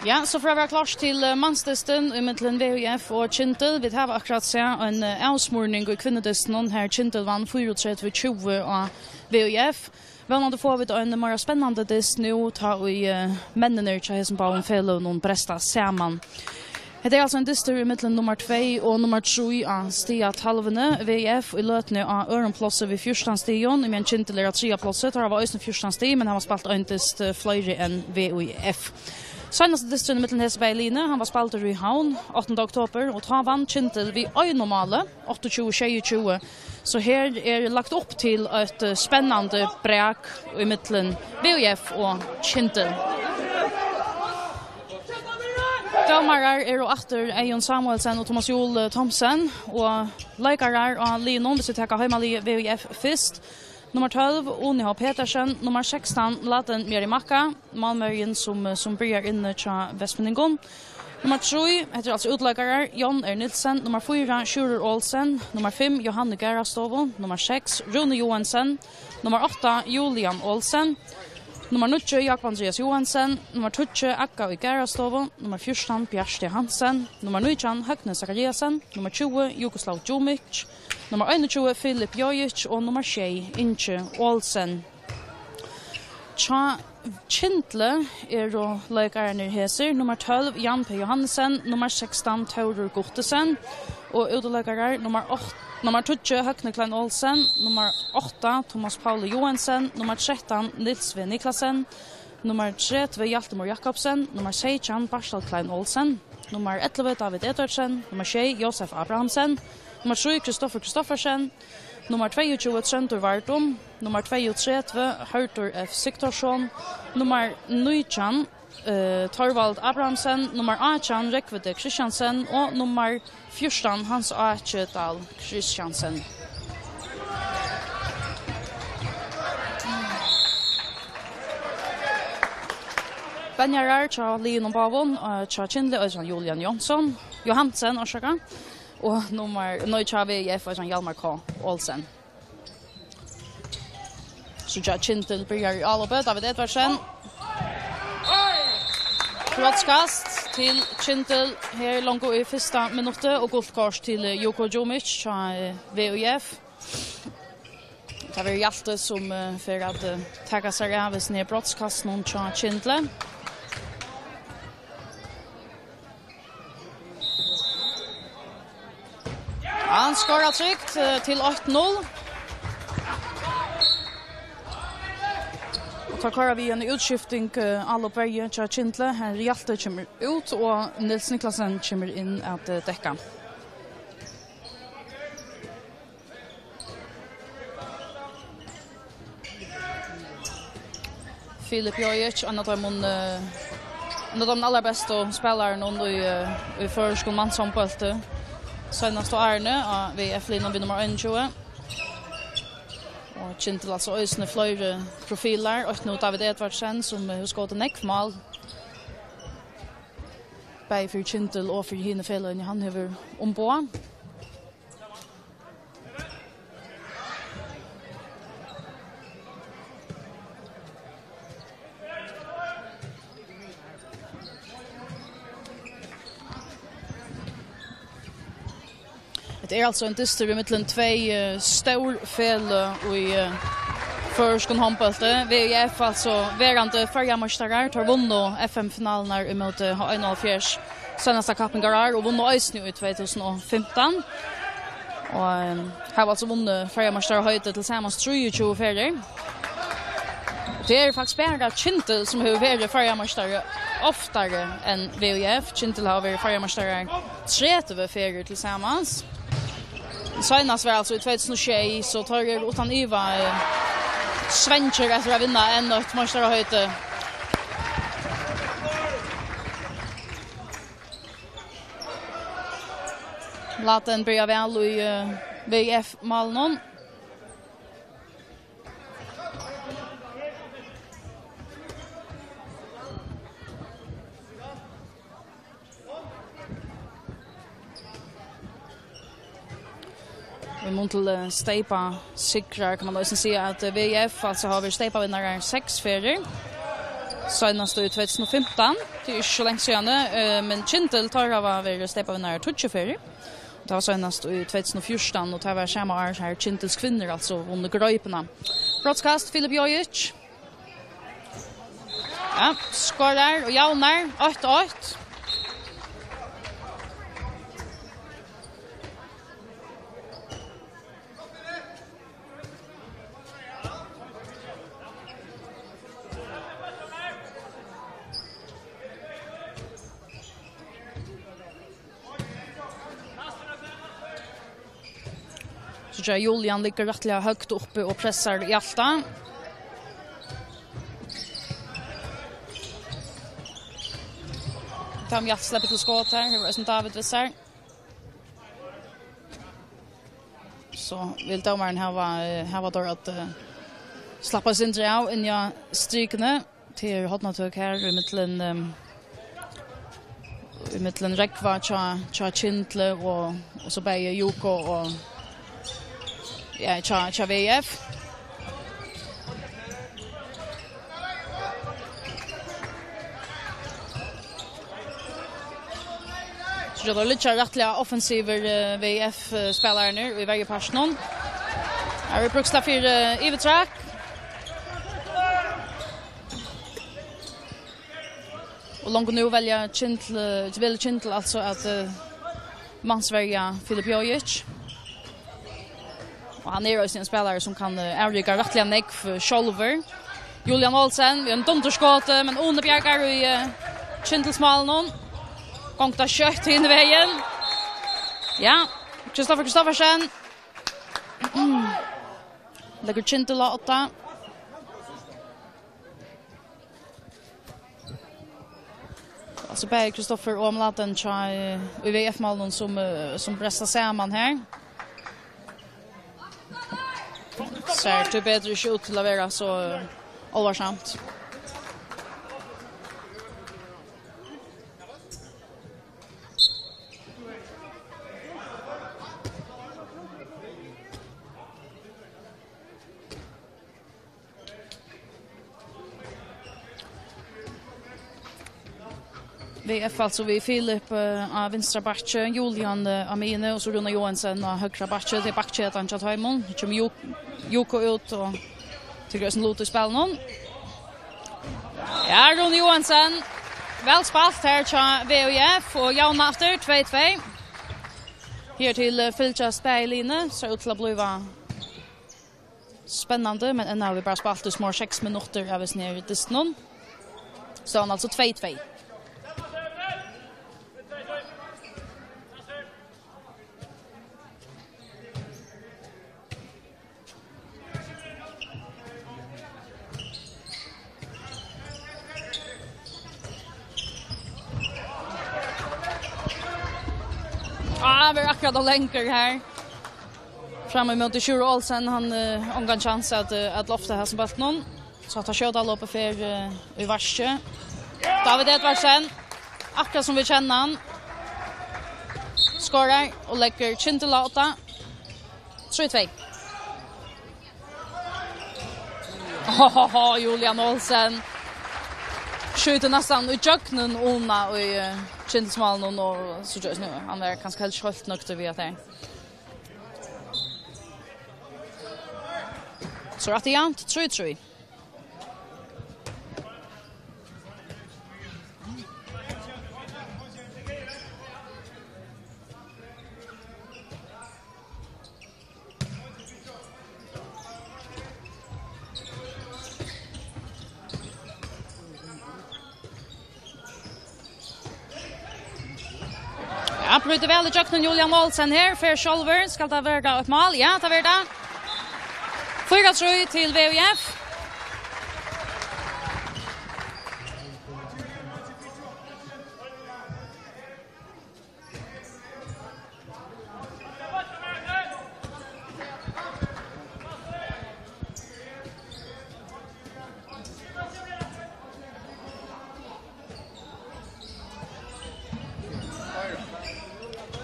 Ja, så för att vara klart till manstesten i mittlen VUF och Kintel. Vi har akkurat sett en avsmorning i kvinnedesten här. Kintel vann 34-20 av VUF. Vannande får vi en mer spännande dest nu. Ta vi männen till som på en fel och någon bresta samman. Det är alltså en dyster i mittlen nummer 2 och nummer 3 av stiat halvene. VF i lötene av Ørenplosset vid fyrstanstion. Men Kintel är 3 plosset. Det var östen fyrstanstion, men han var spalt en dyst flöjre än VUF. Senaste distren i mittlen Hesbergline, han var spalter i Havn 8. oktober och ta vann Kintel vid Øynomale 28-22. Så här är lagt upp till ett spännande bräk i mittlen VUF och Kintel. Domarar är och efter Eion Samuelsen och Thomas Joel Thomsen och likarar och Linon hvis vi tar hemmalige VUF först. Nummer 12, Uniha Petersen. Nummer 16, Laden Meri Makka. Malmöjen som börjar inne till Vestmenningon. Nummer 3, heter alltså utläggare, John Nilsen. Nummer 4, Sjurer Olsen. Nummer 5, Johanne Gerastovo. Nummer 6, Rune Johansen. Nummer 8, Julian Olsen. Nummer 9, Jakob Andreas Johansen. Nummer 12, Akka Gerastovo. Nummer 14, Bjarste Hansen. Nummer 19, Högne Zakariasen. Nummer 20, Jugoslav Djumic. Nummer 21, Filip Jojic och nummer 6, Inche Olsen. Tja Kintle är då läkaren i Heser. Nummer 12, Jan P. Johansen. Nummer 16, Taurer Gottesen. Och uteläkare nummer 20, Högne Klein Olsen. Nummer 8, Thomas Paul Johansen. Nummer 13, Nils V. Niklasen. Nummer 3, Hjaltemor Jakobsen. Nummer 16, Barstal Klein Olsen. Nummer 11, David Edvardsen. Nummer 6, Josef Abrahamsen. Nummer 7, Kristoffer Kristoffersen. Nummer 22, Tröntor Vardom. Nummer 32, Hörtur F. Siktorsson. Nummer 19, Torvald Abrahamsen. Nummer 18, Rekvede Kristiansen. Och nummer 14, Hans A. Kjödal Kristiansen. Benjarar, Tja Leon Bavon, Tja Kindle och Julian Johansen, orsaka. Och nummer 9 VF och Hjalmar K. Olsen. Så Tja Kintel börjar i Alabö, David Edvardsen. Brottskast till Kintel här långt i första minuten och guldkors till Joko Djumic, VUF. Det var Hjalte som för att tagga sig av ner brottskast någon Tja Kintel. Han skorar tryckt till 8-0. Och tar kvar vi en utskiftning alla berge till Kintle. Här Hjalte kommer ut och Nils Niklasen kommer in att täcka. Filip Jojic, en av de allra bästa spelarna i förskolemanshåndbollet. Senast Arne av VF-linan vid nummer 21. Och Kintel alltså ösne flöjre profiler. Och nu David Edvardsen som har skått en ekmal. Både för Kintel och för Hinnefällen han har ombå. Det är alltså en dyster i mittlen 2 stor fel i förskon handbollet. VF alltså verande förjamästare tar vunnit FM-finalen emot H104 senaste kappingar och vunnit Ösnö i 2015. Och har alltså vunnit förjamästare höjde tillsammans 23 färger. Det är faktiskt bara Kintel som har varit förjamästare oftare än VF. Kintel har varit förjamästare 30 färger tillsammans. Senast var alltså i 2006 så tar jag utan Iva svenskar efter att vinna en ett mästarhöjde. Låt den börja väl i VF Malmö. Vi måste steipa sikrar kan man då säga att VF alltså har vi steipa vinnare 6 färger. senast i 2015. Det är inte så länge sedan, men Kintel tar var vi släppa vinnare Tutscheferie. Det var senast i 2014 och det var samma år här Kintels kvinnor alltså under gröjperna. Broadcast Filip Jojic. Ja, skorar och jaunar 8-8. Så Julian ligger rättliga högt uppe och pressar Hjalta. Tam Hjalta släpper till skott här. Det var som David visar. Så vill domaren ha då att slappa sig inte av in jag strykne till hotnatök här i mitten Rekva cha Kintle och så bäger Joko och ja, cha VF. Så det är lite rättliga offensiver VF-spelare nu i varje passion. Här är Bruksla för Ivetrack. Och långt nu välja Kintle alltså att mansvärja Filip Jojic. Och han är också en spelare som kan ärliga rättliga neck för shoulder. Julian Olsen, vi har en domterskott men One Bjergar i Kintelsmalen. Gångta kött in i vägen. Ja, Kristoffersen. Lägger Kintel 8. Alltså bär Kristoffer och Omlaten i VF-malen som pressar samman här. Ser det bättre ut till att vara så allvarsamt. VF alltså vi Filip av vänstra backe, Julian Amine och så Runa Johansson av högra backe. Det är backchetan till Taimon. Det kommer Joko ut och tycker det är en lot i spel någon. Ja, Runa Johansson. Väl spalt här till VF och Jauna efter 2-2. Här till Filcha Spejline. Så ut till att bli spännande, men ännu har vi bara spalt i små 6 minuter av oss ner i distan. Så han alltså 2-2. Vi är akkurat och länkar här. Fram emot Sjur Olsen, han har en chans att lofta här som bäst någon. Så att han kör alla uppe för i Varsjö. David Edvardsen, akkurat som vi känner han. Skorar och lägger Kintel 8. 3-2. Julian Olsen. Skjuter nästan ut jöknen Ona och Kintelsmalen och så just nu. Han är ganska helt skött nökter vid att det. Så att det är jämnt, 3-3. Ja, bryter väl i jöknen Julian Olsen här. För Scholver ska det vara ett mål. Ja, det var det. 4-3 till VUF.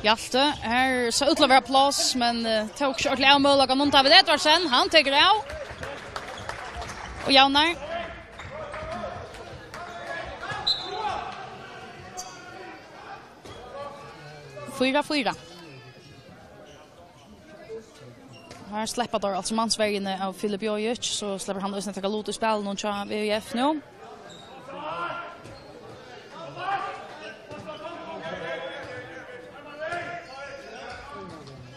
Hjalte, här så utleverar plats, men tog också ordentligt av möjliga någon David Edvardsen. Han tycker det av. Och Jaunar. 4-4. Här släpper då alltså mansvägen av Filip Jojic, så släpper han också ta lot i spel någon cha VF nu.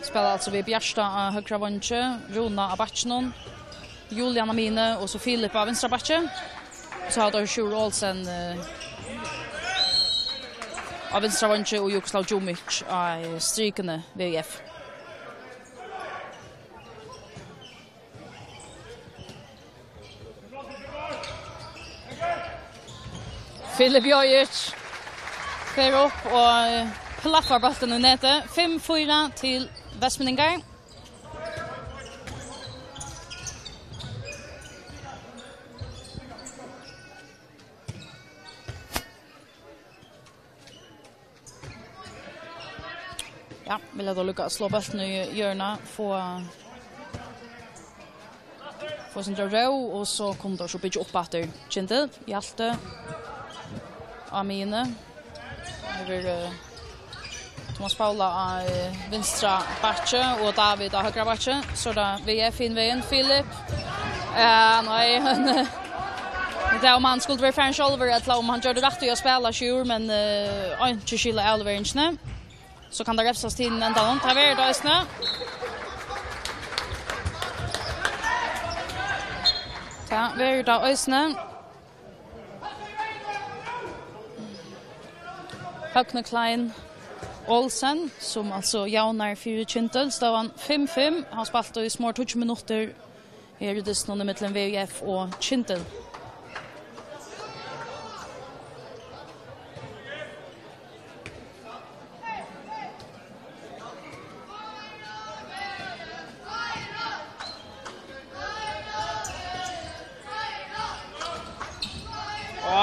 Spelar alltså vid Bjärsta högra vänster, Rona Abachnon, Julian Amine och så Filip av vänstra backe. Så har då Sjur Olsen av vänstra vänster och Jugoslav Djumic i strykande VF. Filip Jojic fer upp och plaffar bollen i nätet. 5-4 till Västmanningar. Ja, vill jag då lyckas slå bollen i hjörna, få sin ro och så kommer det så bygga upp efter Kintel, Hjalte, Amine. Över Thomas Paula vänstra backe och David högra backe. Så där VF in vägen Filip. Nej, det är om han skulle vara fan själv att om han gör det rätt att spela Sjur, men inte skilla Alveringne. Så kan det räfsas till en annan. Ta ver då snä. Ta ver då snä. Högne Klein Olsen, som alltså jaunar 4 Kintel, stavan 5-5. Han spalt i små 20 minuter här i dessnån mellan VF och Kintel.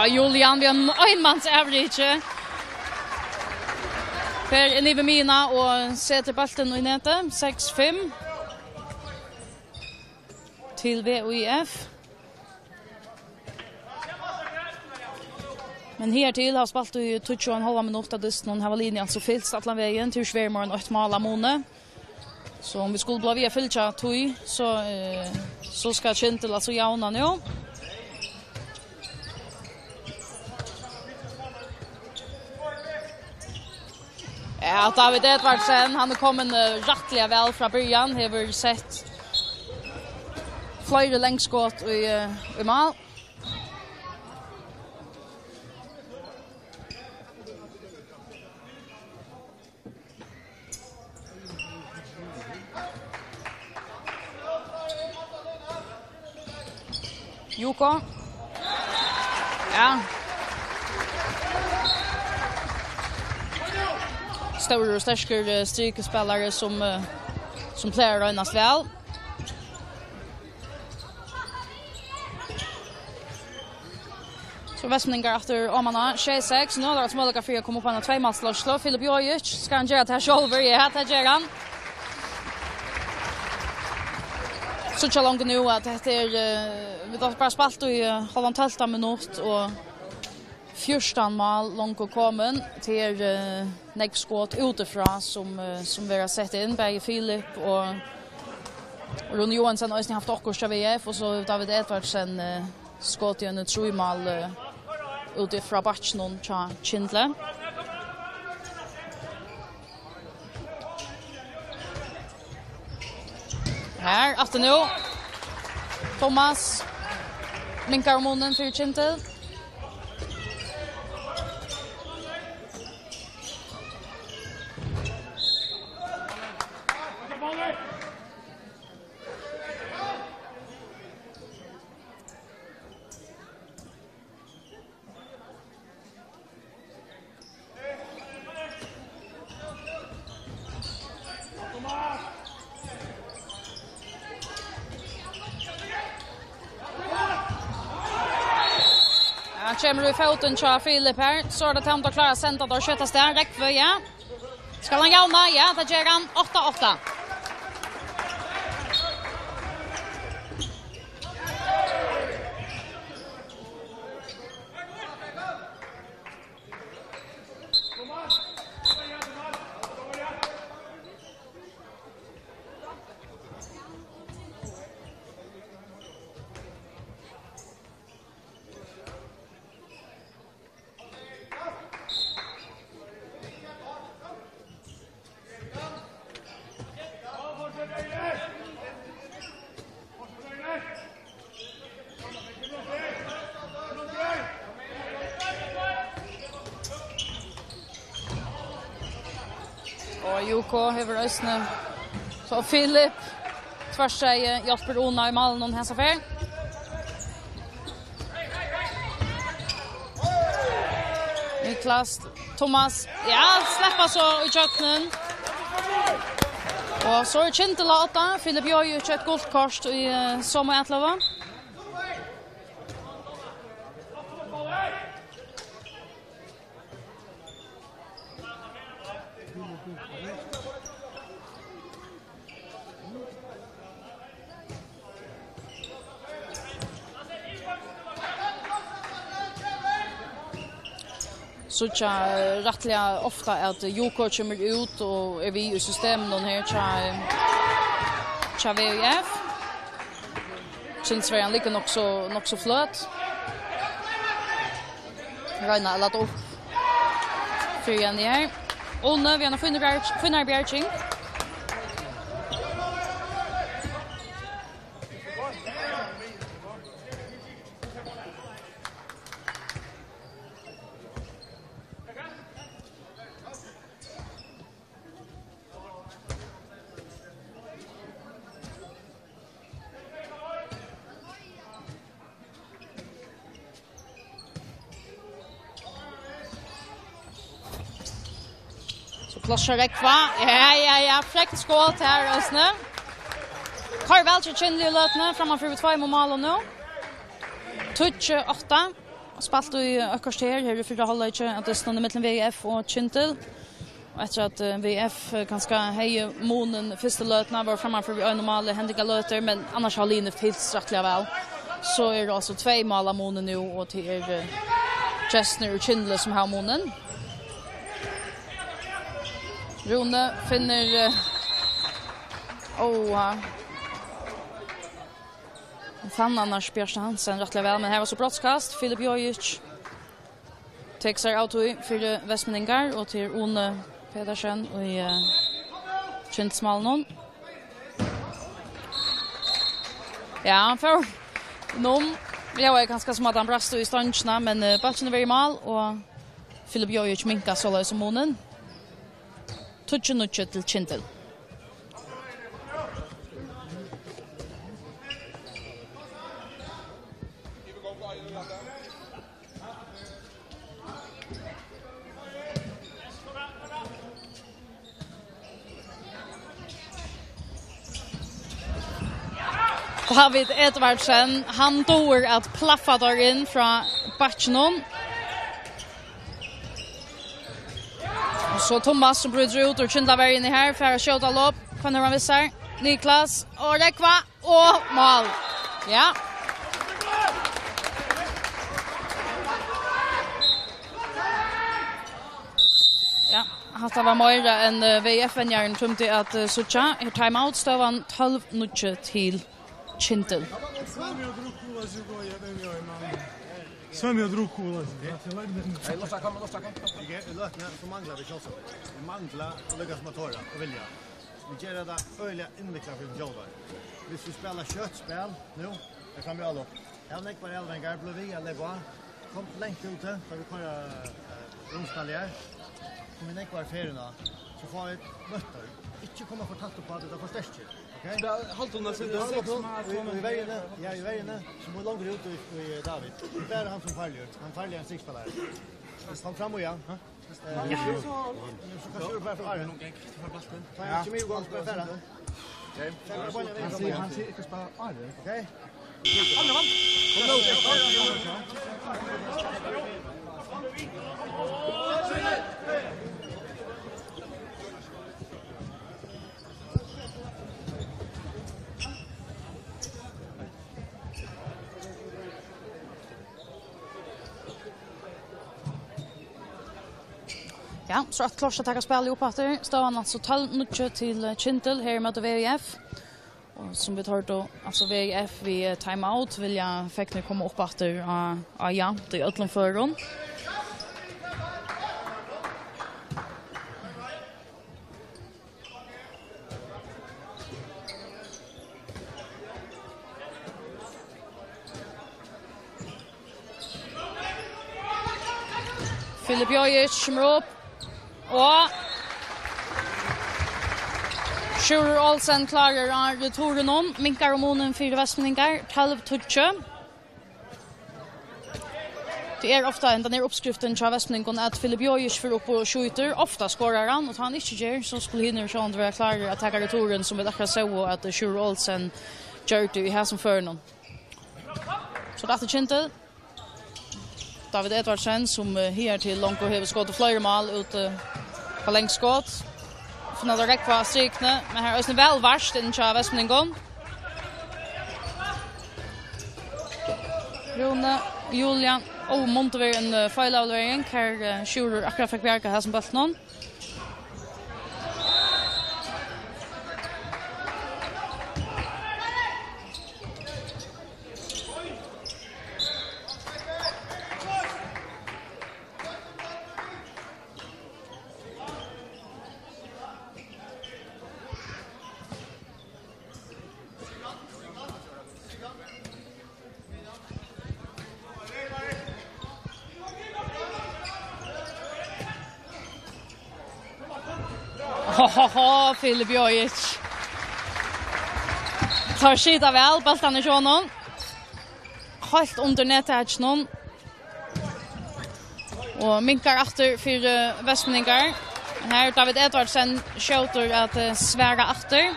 Julian, vi har en mans average. För en Ivemina och sätter bollen i nätet. 6-5 till VOIF. Men här till har spalt i 22,5 minuter dess någon har linjen så fyllt Statland vägen till Svärmor och 8 mål av Mone. Så om vi skulle bli via fylltja tog så ska Kintel alltså jauna nu. Ja, David Edvardsen, han har kommit rättliga väl från början. Har vi sett flera längskott i mål. Joko. Ja. Stora och starka strykespelare som plejer att rönas väl. Så Västmanningar efter Omana, 26. Nu har det möjlighet för att komma upp på en 2-målsslåsslå. Filip Jojic ska han göra det här själv. Ja, det gör han. Så tja långt nu att det är vi har bara spalt i halvan 12 minut och 14 mål långt och kommen till näckskott utifrån som vi har sett in bägge Filip och Ronny Johansson har haft också av VF och så David Edvardsen skott i en 3 mål utifrån Bachnon till Kindle. Här efter nu Thomas minkar munnen för Kindle. Kommer i foten till Filip här. Så är det tämt att klara centret och köttas där. Räckve, ja. Ska han jauna? Ja, det gör han. 8-8. Och Joko hever ösne. Så Filip tvärssäger Jasper Ona i malen och hans affär. Niklas Thomas. Ja, släppa så i köknen. Och så är Kintel åtta. Filip gör ju ett guldkort i sommarätlova. Så rättliga ofta att Joko kommer ut och är vi i systemen och här tja VF. Känns väl lika nog så flöt. Ragnar alla upp. För igen här. Och nu vi har finnar Bjärching. Plossar Rekva. Ja. Fräckt skål här Ösne. Karl Welcher Chinley lötna framför vid 2 mål och nu. Touch 8. Spalt i Ökkarster här i förra halvlek att det står mellan VF och Chintel. Och efter att VF kanske höjer månen första lötna var framför vid normala händiga löter men annars har Line tills rättliga väl. Så är det alltså 2 mål av månen nu och till Chestner och Chinley som har månen. Rune finner fann annars Björn Hansen rättliga väl men här var så brottskast Filip Jojic takes out för Västmeningar och till One Pedersen och i Kintsmalnon. Ja, för någon jag är ganska som att han brast i stancherna men bollen är very mal och Filip Jojic minkar så lös som månen. Touchen till Kintel. David Edvardsen, han dår att plaffa där in från Batchnon. Så Thomas som bryter ut och Kindla var inne här för att skjuta lopp. Kan han visa? Niklas och Rekva och mål. Ja. Ja, det var mer än VF-vänjaren trodde att Sucha är timeout. Stavan 12-0 till Kintel. Som jag drog cool. Nej, lossa kan. Lötna så manglar vi också. Vi manglar och lyckas motora och vilja. Vi gör det öliga invecklat för jobbar. Vi spelar köttspel nu. Det kan vi alla. Jag lägger på Elvengar blev vi eller vad. Kom längt ut för vi kan rumspel här. Kom in kvar ferierna. Så får vi möter. Inte komma för tatt på det där förstärker. Okej? Halvtonna sitter 6 mål. Vi väger ja, vi väger som var långt ut i David. Det är han som farligare. Han farligare än sexspelare. Kom fram och igen. Ja. Så kan du bara för Arjen. Ja. Inte mer gång på förra. Okej. Han ser inte spela Arjen. Okej. Andra vann. Ja, så att Klorsa tackar spel ihop efter. Stavan alltså 12-0 till Kintel här med VF. Och som vi tar då, alltså VF vid timeout vill jag fick nu komma upp efter ja, det är ödlan förron. Filip Jojic kommer upp. Och Sjur Olsen klarar returen om. Minkar och månen 4 västmeningar. 12-12. Det är ofta den här uppskriften till västmeningen att Filip Jojic för upp och skjuter. Ofta skorar han och han inte gör så skulle hinner så andra klara att ta returen som vi akkurat så att Sjur Olsen gör det i här som för någon. Så det är inte David Edvardsen som här till långt och har skott och flera mål ute på längdskott. För några räckva strikne, men här är det väl värst in till västmeningen. Rune, Julian och Montever en fejlavlevering. Här Sjur akkurat fick verka här som bollen. Filip Jojic. Tar skita väl, bollen i honom. Helt under nätet någon. Och minkar efter för västmeningar. Här David Edvardsen skjuter att svära efter.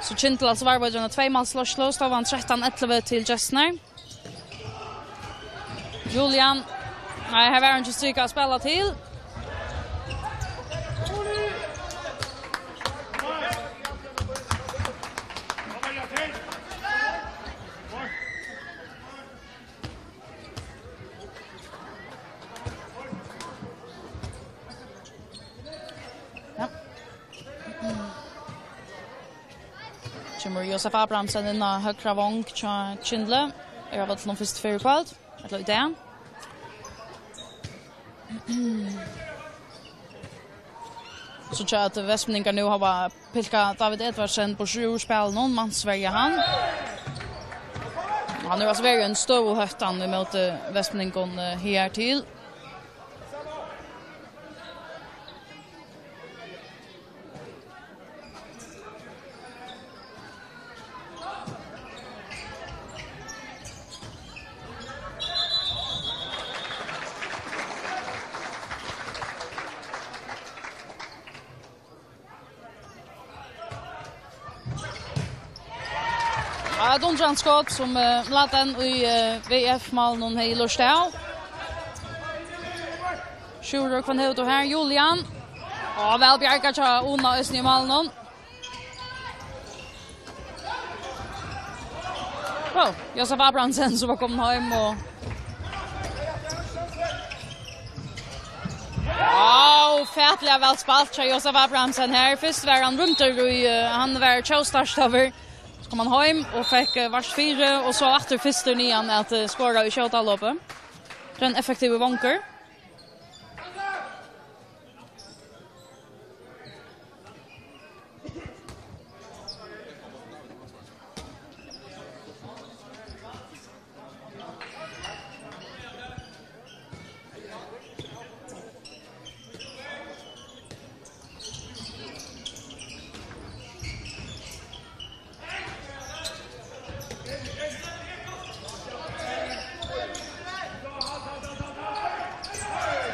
Så Kintel alltså var på 2 mål slås då vann 13-11 till Gessner. Julian. Nej, här var inte stryka att spela till. Kommer Josef Abrahamsen in av högra vång till Kindle. Jag har varit någon först för kväll. Eller idén. Så tror jag att västmeningar nu har pilkat David Edvardsen på 7 spel. Någon man Sverige han. Han är alltså väldigt en stor höftan mot västmeningar här till. Donjan skott som laten i VF-mål någon här i Lörstad. Sjur kan ut och här Julian. Ja, väl bjärkar till Ona Östny i mål någon. Josef Abrahamsen som var kommit hem och färdliga väl spalt till Josef Abrahamsen här. Först var han runt och han var tjåstarst över. Kom han hem och fick vars 4 och så efter första nian att skåra i skjutaloppet. Det är en effektiv vånker.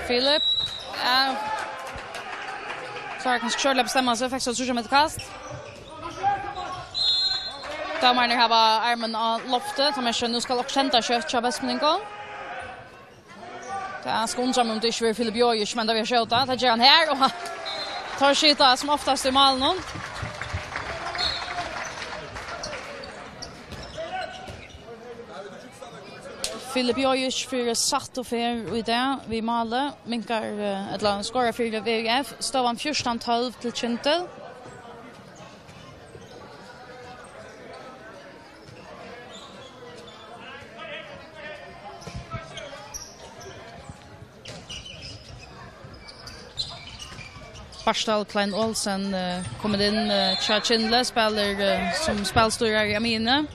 Filip. Så här kanske körde bestämma sig för att med ett kast. Damarna har armen av loftet. De är nu ska också känta kött av västmeningen. Det är skonsam om det inte är Filip Jojic, men det vill skjuta. Det gör han här och tar skita som oftast i malen. Filip Jojic för satt och för i det vi maler minkar ett land skora för VF står han 14-12 till Kintel. Barstal Klein Olsen kommer in Chachindle spelar som spelstörare i Amine.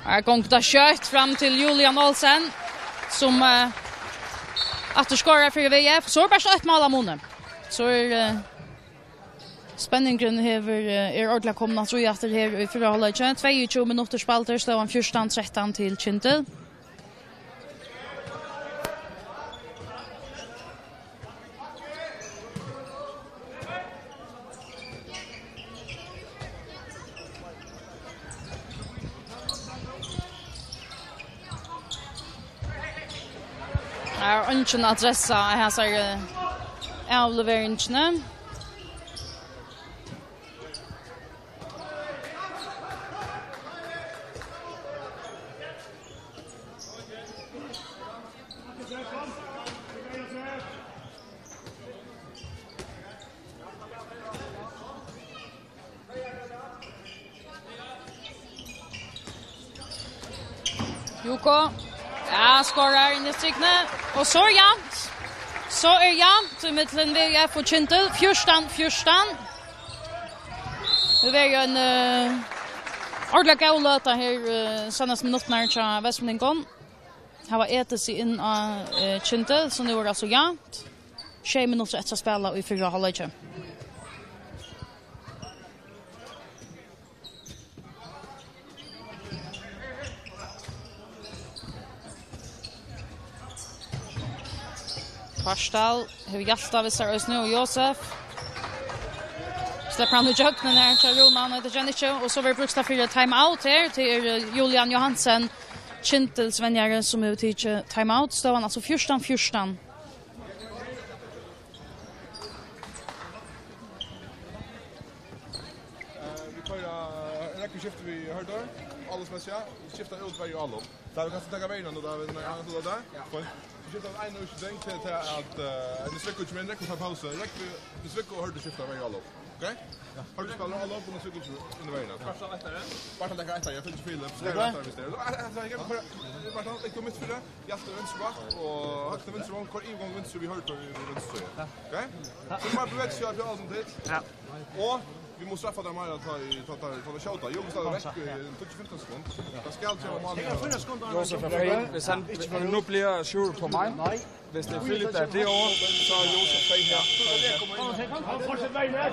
Här gångt det kött fram till Julian Olsen som att skåra för VF så bara ett mål av Mone. Så Spänningen hever ordentligt kommet tror jag efter här i förra halvlek. 22 minuter spalter står han 14-13 till Kintel. Ingen adressa här så avleveringen. Joko. Ja, skorar in i strykne. Och så jämnt. Så jämnt i mitten VF och Kintel. 14-14. Det är ju en ordentlig gålöta här senaste minuterna till Västmänningon. Här var ätit sig in av Kintel, så nu är det alltså jämnt. 6 minuter efter att spela i 4 halvlek. Parstal, har Hjalta visar oss nu och Josef. Släpper han i jöknen här till Roman och Janice. Och så var det bruksta för timeout här till Julian Johansen. Kintels vänjare som är ute i timeout. Står han alltså 14-14. Vi tar en räckeskifte vi hörde där. Alla smässiga. Skiftar ut varje alla. Där vi kan ta vägen och där vi har där. Vi skiftar en utstäng till att en svecka ut med en räckor pausa. Det svecka hörde skifta varje alla. Okej? Har du spelat alla på någon svecka under vägen? Bara ta det jag finns Philip. Det är rätt visst. Bara ta det mitt för det. Hjälta vänster bak och högsta vänster bak kör en gång vänster vi hörde vänster. Okej? Så man beväger sig av allt det. Ja. Och vi måste straffa dem att ta det skjuta. Jag måste väck 15 sekunder. Det ska alltså vara mål. Josef Fein, hvis han nu bliver sure på mig. Nej. Hvis det er Philip der det over, så er Josef Fein her. Fortsæt vejen her.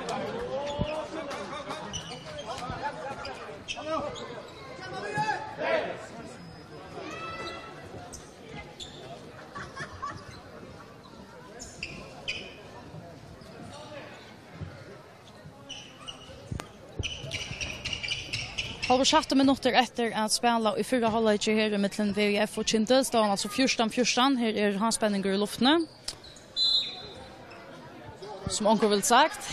Halva 17 minuter efter att spela i 4 halvlek här i mitten VF och Kintel. Står han alltså 14-14. Här är hans spänningar i luften. Som onkel vill sagt.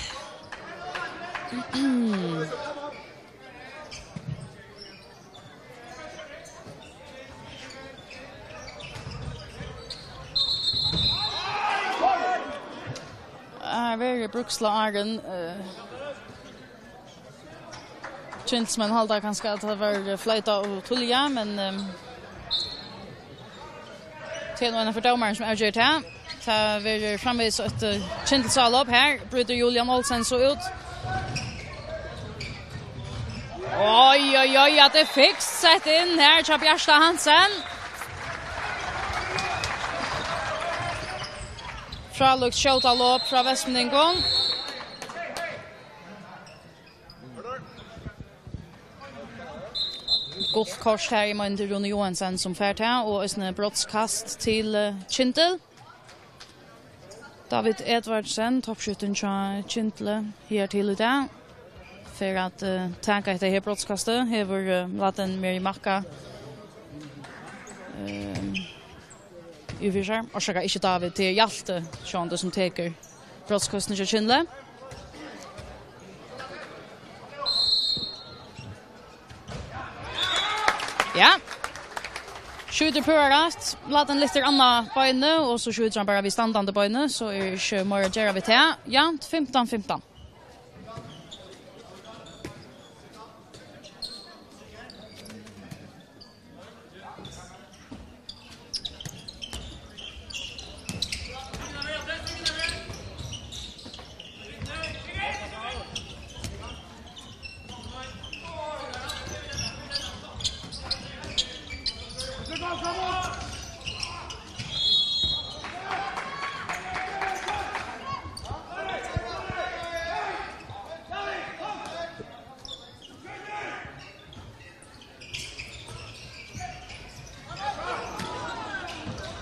Very Bruksla Arden. Kintsman halda kanske att det var flöjta och tulja, men till någon för domaren som avgör det. Så vi framvis ett Kintsal upp här. Bryter Julian Olsen så ut. Oj, att det fixt sett in här till Bjärsta Hansen. Fralux skjuta lopp från Västmänningon. Golfkors här i Mander Rune Johansson som färt här och en brottskast till Kintel. David Edvardsen, toppskytten till Kintel här till idag. För att tänka efter här brottskastet. Här var laten Mary Macka uvisar. Och så inte David till Hjalte Sjönde som teker brottskasten till Kintel. Ja. Skjuter på rätt. Låt den lite andra på inne och så skjuter han bara vid standande på inne så är det ju mer gera vi till. Ja, 15-15.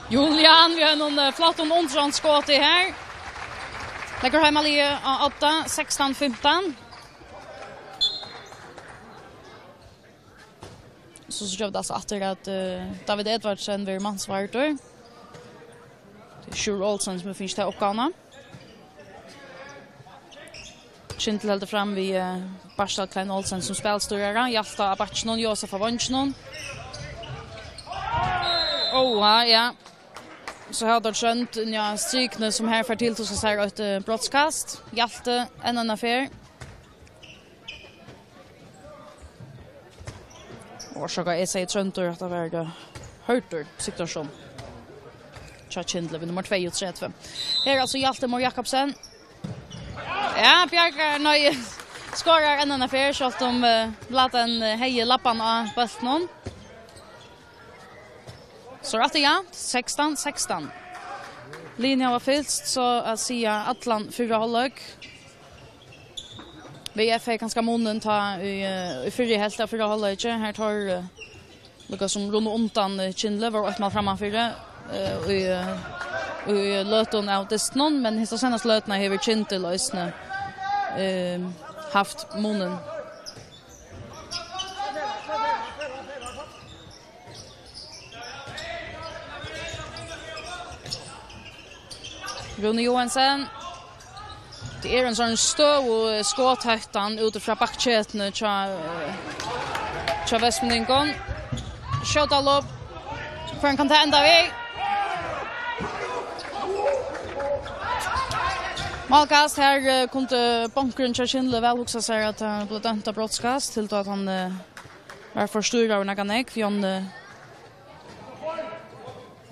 Julian, vi har någon flott och undranskåt i här. Lägger hemma lige 8, 16-15. Så gör det alltså att David Edvardsen blir mansvartor. Det är Sjur Olsen som finns till uppgångarna. Kintel hade fram vid Barstal Klein Olsen som spelstörare. Hjalta Abatchnon, Josef Avansjnon. Ja. Så har det skjønt strykene som her får til til å se et brottskast. Hjalte en affär. Årsaka jeg sier trønter at det var hørter situasjon. Tja-Kindle ved nummer 32. Her altså Hjalte Mor Jakobsen. Ja, Bjarkar nøye skårer en affär så att de bladen heje lappan av bøltenen. Så rätt ja, 16-16. Linjen var fylst så att säga Atlant 4 halvlek. VF är ganska munnen ta i förra hälften 4 halvlek. Här tar Lucas som runt undan Kindle var ett mål framför i löton av Destnon men hela senaste lötna har vi Kindle lösna haft munnen. Rune Johansen. Det är en sån stor skåthöjtan utifrån backchetene tja Vestmundingon. Skjøtal opp. For han kan ta enda vei. Malkast her kunde bankeren tja Kindle vel også si at han ble dømt av brottskast til at han var forstyrret av Naganek.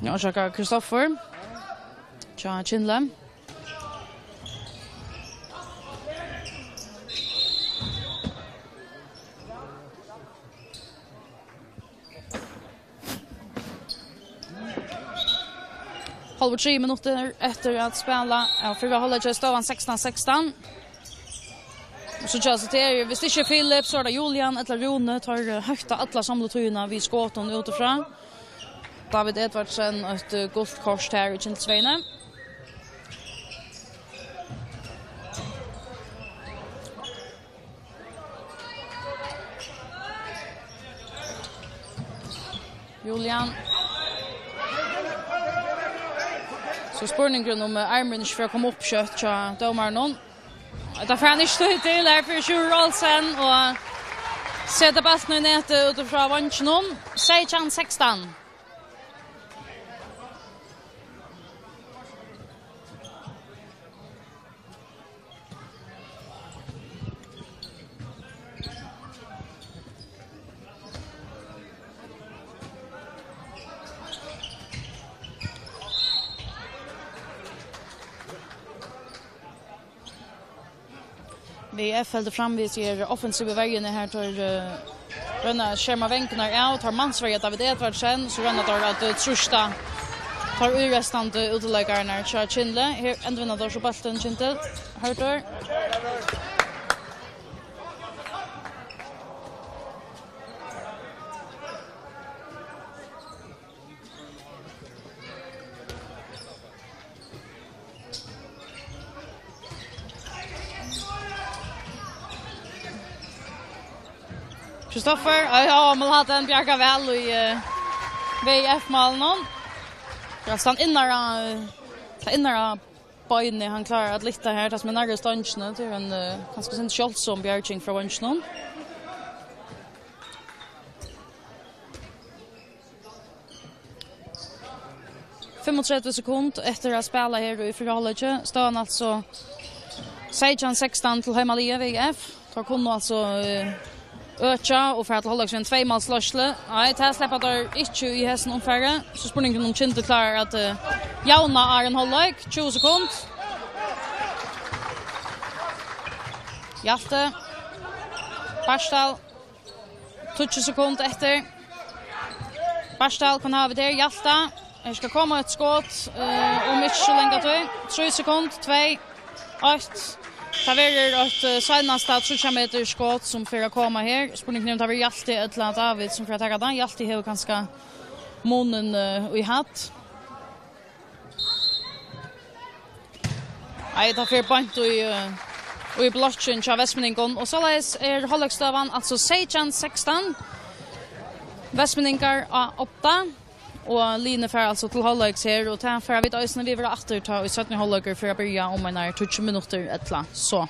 Ja, sjekker Kristoffer. Tja Kindle. Halv 3 minuter efter att spela av förra halvlek står han 16-16. Så just det visst inte Philip så där Julian eller Rune tar högta alla samlotryna vid skåten utifrån. David Edvardsen ett guldkors här i Kindsveine. Julian. Så spurningen om armen ikke for å komme opp kjøtt til domaren. Det får han ikke stå til her for Sjur Olsen og sette ballen i nettet utenfra Avansjnon. 16-16. VF hade framvis er offensiva vägen här till rönna skärma vänkarna ut har mansvarget David Edvardsen så rönna där att trusta tar urrestande utläggarna Tja Kindle här ändrar då så bollen Kindle hörter Kristoffer, ja, man hade en bjärka väl i VF-malen. Rastan innara bøyne han klarar att lyfta här tas med nära stanchna till en ganska sent Scholzson bjärking för Vansjnon. ...35 sekunder efter att spela här i förhållet står han alltså 16-16 till hemmalige VF. Tar kunde alltså öka och för att hålla sig en tvåmålslösle. Nej, det släpper där inte i hästen omfärre. Så spurningen om Kindle klarar att jauna är en hållag. 20 sekunder. Hjalte. Barstal. 20 sekunder efter. Barstal kan ha det där. Hjalte. Det ska komma ett skott om inte så länge till. 3 sekunder. 2. 8. Det var ett senaste 3 meter skott som för att komma här. Spurningen om det var Hjalte eller David som för att ta den. Hjalte har ganska munnen i hatt. Nej, det för bant och i blocken av Vestmeningen och så hållagsstövan alltså 16-16. Vestmeningar av 8 och Line för alltså till hållags här och tar för vi då när vi var åter ta i 17 hållager för att börja om en 20 minuter ettla så.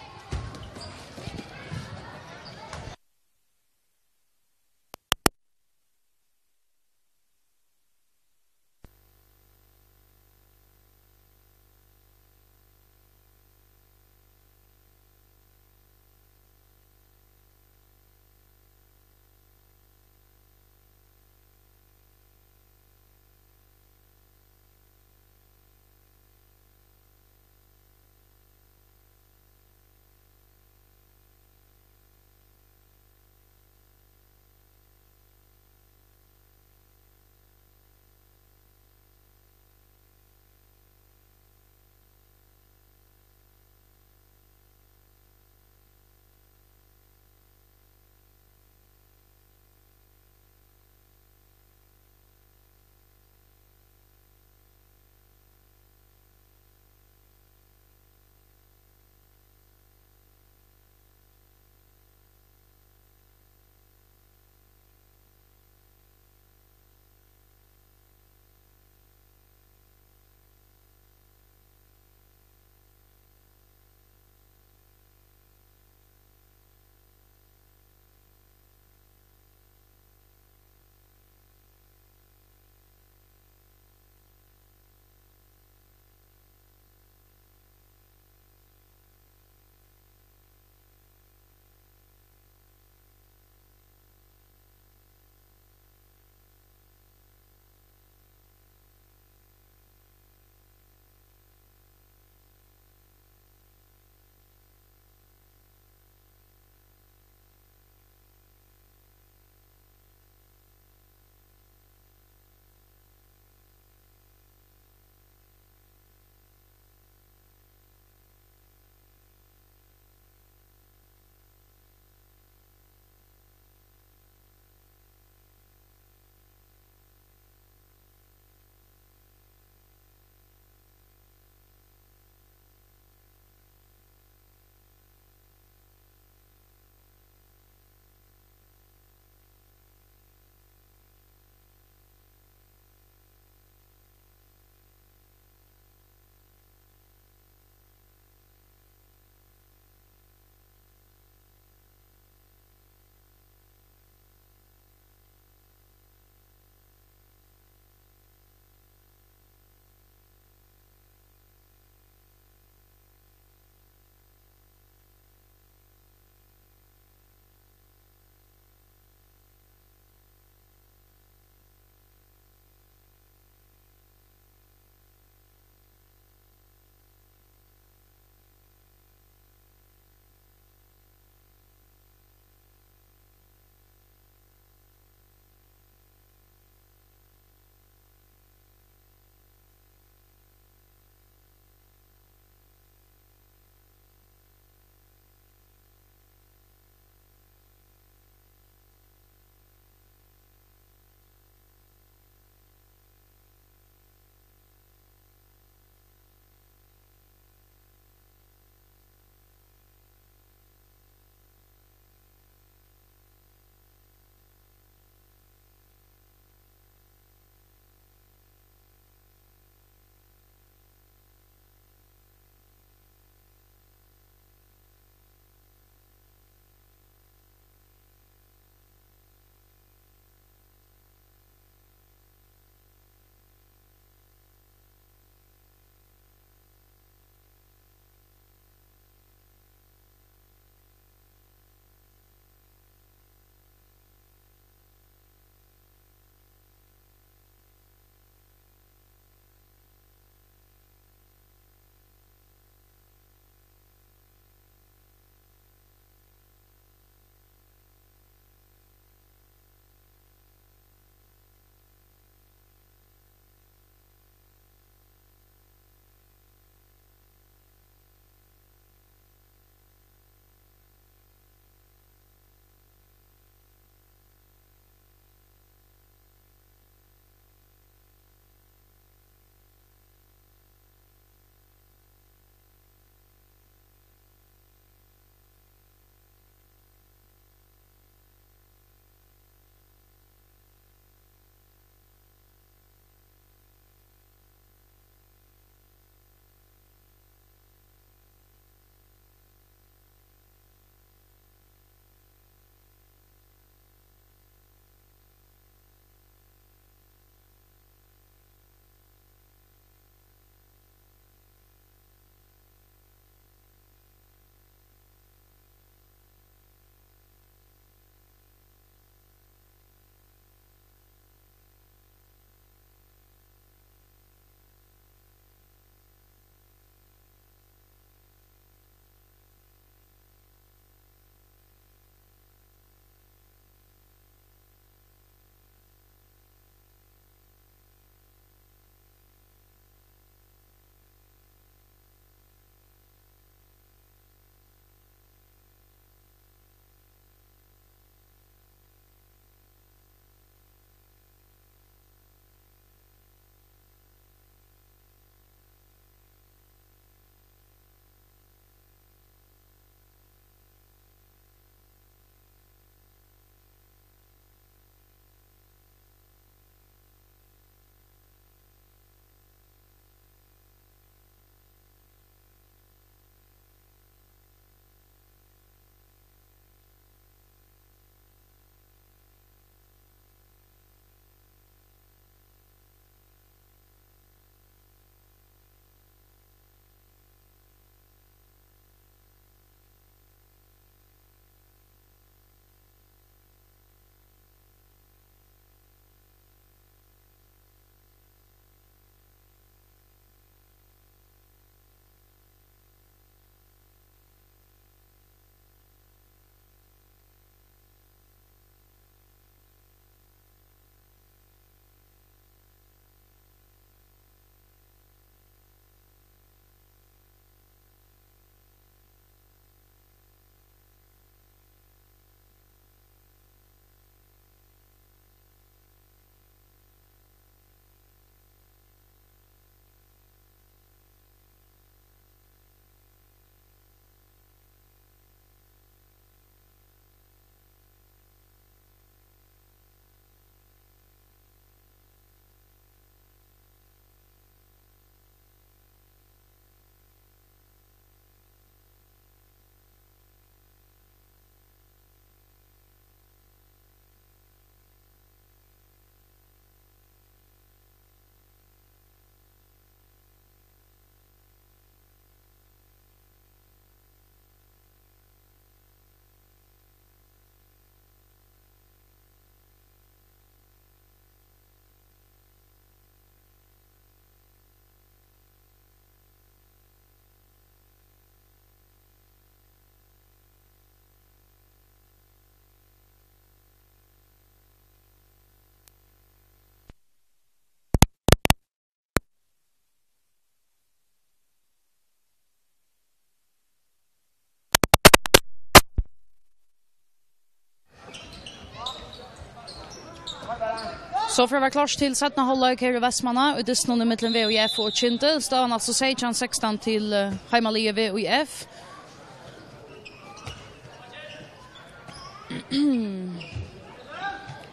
Så för att vara klart till sättna hålla här i Västmanna och det är mellan VIF och Kintel. Stavan alltså 16 till Heimalie VIF.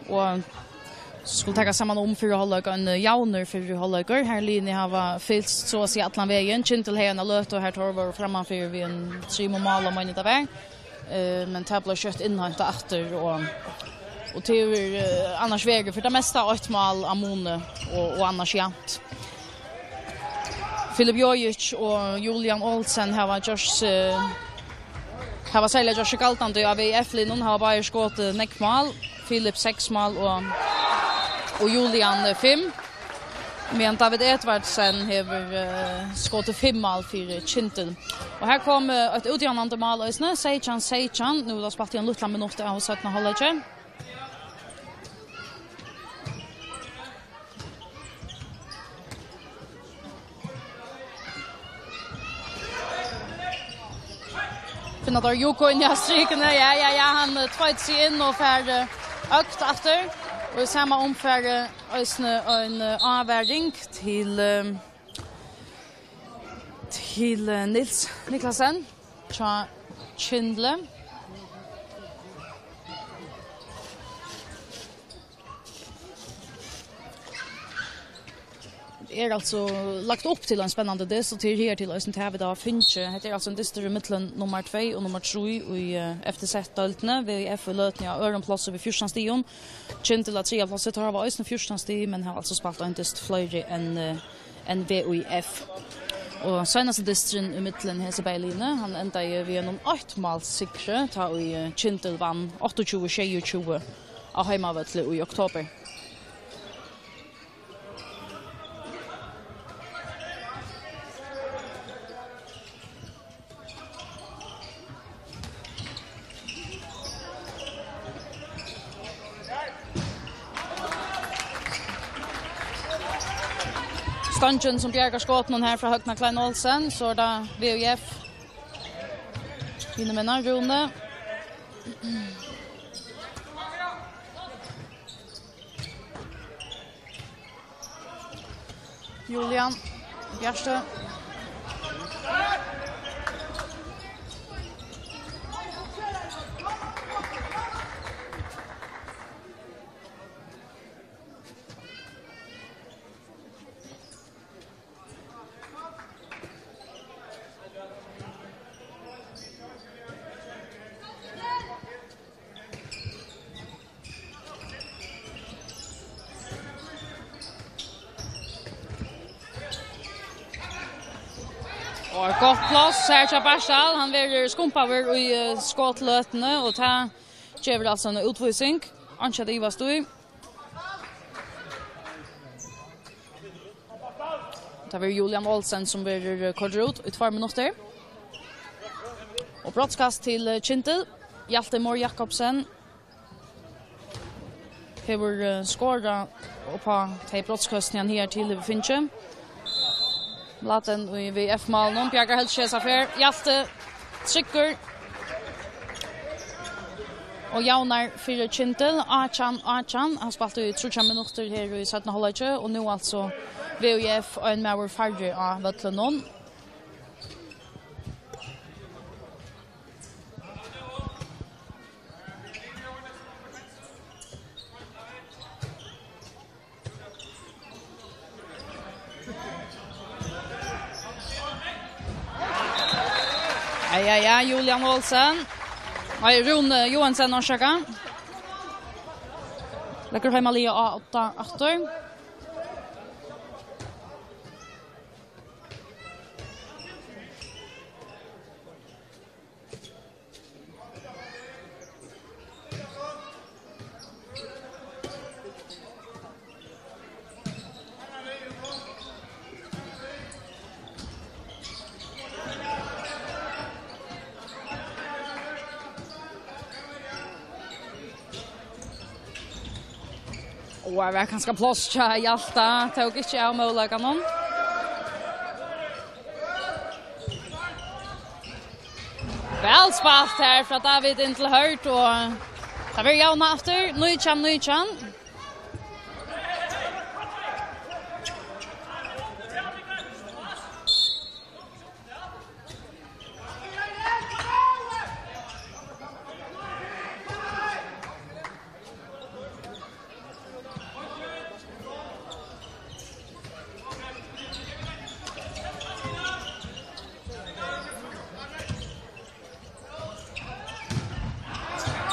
Och skulle ta samman för att hålla en jauner för att hålla här linje har fylst så att säga Atlanvägen. Kintel har en löt och här tar vi framför vi en 3 mål om man där. Men tablar kött inhämta efter och till annars väger för det mesta 8 mål Amone och annars jämnt. Filip Jojic och Julian Olsen har just har sälja Josh Galtan då av VF-linjen har bara skott 9 mål, Filip 6 mål och Julian 5. Men David Edvardsen har skott 5 mål för Kintel. Och här kom ett utjämnande mål isne, Seichan, nu har spelat en liten minut av 17 halvlek. Finna där Joko in i striken. Ja, han tvåt sig in och för ökt efter. Och i samma omfärd en avvärdning till Nils Niklasen. Tja Kindle. Alltså lagt upp till en spännande diss och till här till oss inte då finche. Det är alltså en diss mellan nummer 2 och nummer 3 i efter-sett-daltene. VIF och Lötnia öronplats över 14 stion. Kintel att 3 plats har varit en 14 stion men har alltså spelat en diss fler än VIF. Och senaste distrin i mitten Hesebergline, han ända ju vid en 8 måls sikre ta i Kintel vann 28-22 av hemmavattle i oktober. Stanchen som bjärgar skotten här från Högna Klein Olsen så är det VIF vinner med Rune. Julian Bjärstö. Och gott plats Sergio Barsal, han vill skumpa över i skottlötene och ta ger alltså en utvisning. Ancha det var stod. Det var Julian Olsen som vill korra ut i 2 minuter. Och brottskast till Kintel. Hjalte Mor Jakobsen. Hever skåra på till brottskasten här till Finche. Laten i VF-mål någon Bjargar Heltskjes affär. Hjalte trycker. Och Jaunar för Kintel. Achan. Han spelade i 3 minuter här i 17 halvlek och nu alltså VF och en mer färdig av Vattlenon. Ja, Julian Olsen. Nej, Rune Johansson och Schaka. Lägger Heimalie A8 efter. Och jag vet ganska plats till Hjalta. Tog inte av målläggarna. Väl spalt här för David inte hört och det var Jauna efter. Nujchan.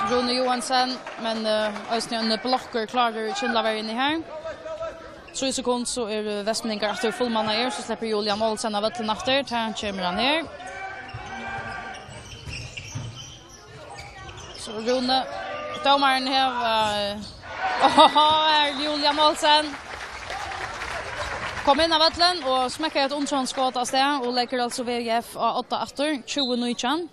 Rune Johansen, men Øystein blokker klarer Kindlaver inn i her. 3 sekunder så Vestmningar efter fullmanna så släpper Julian Olsen av Vettlen efter. Här kommer han ner. Så Rune, domaren här Julian Olsen. Kom in av Vettlen och smäcker ett omtrånskott av sted och lägger alltså VGF av 8 efter 20-19.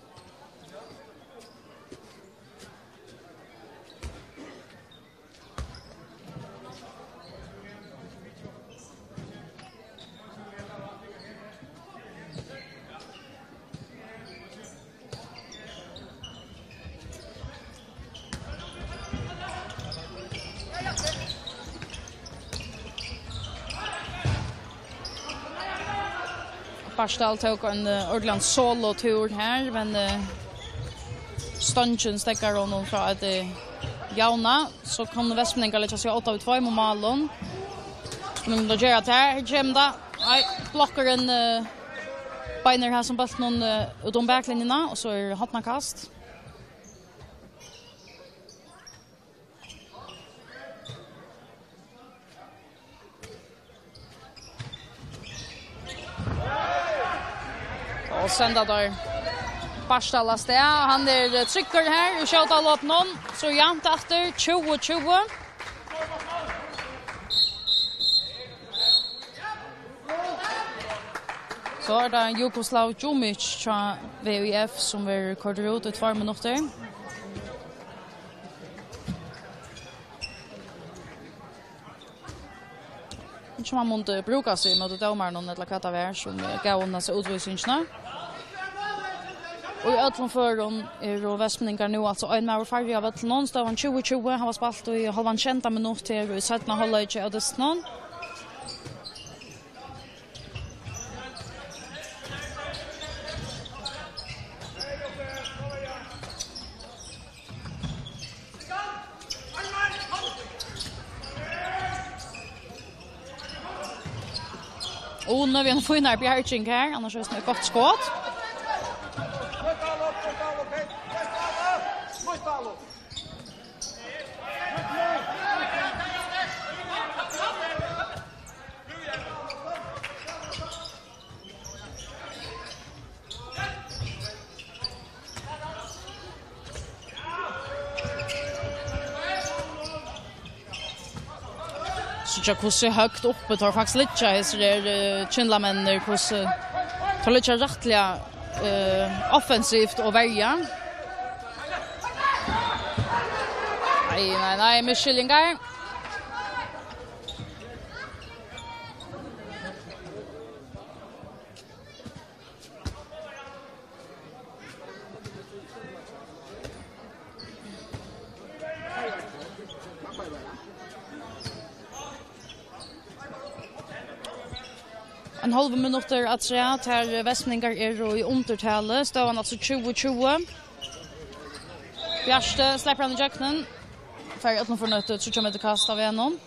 Barsdal tog en ordentlig solo-tur her, men Stunchen stekker honom fra et jauna, så kan Vestmningar lite seg 8-2 mot Malon. Men det gjør at her kommer da, blokker en beiner her som bøtt noen utom baklinjerna, og så hotnakast. Och sända där Barsdal sted. Han trycker här och skjuter lopp någon. Så jämnt efter 20-20. Så är det Jugoslav Djumic från VUF som är kort ut i 2 minuter. Som man måste bruka sig mot domaren eller kataver som gav honom sig utvisningarna. Och i öllum föron Vestmningar nu alltså en mer färdig av ett någonstans 20-20. Han var spalt i halvan 20 minuter och i sättna hålla i av någon. Och nu har vi en finare Bjärking här, annars är det ett gott skott. Så jag kusse högt uppe tar faktiskt lite så där Kindlamänner kusse tar lite rättliga offensivt och välja. Nej, Michelingar. En halv minuter att säga att här Vestmningar är i undertale. Ståvan alltså 20-20. Bjärste släpper han i jacknen. För att de får nötet så kommer det kasta av igenom.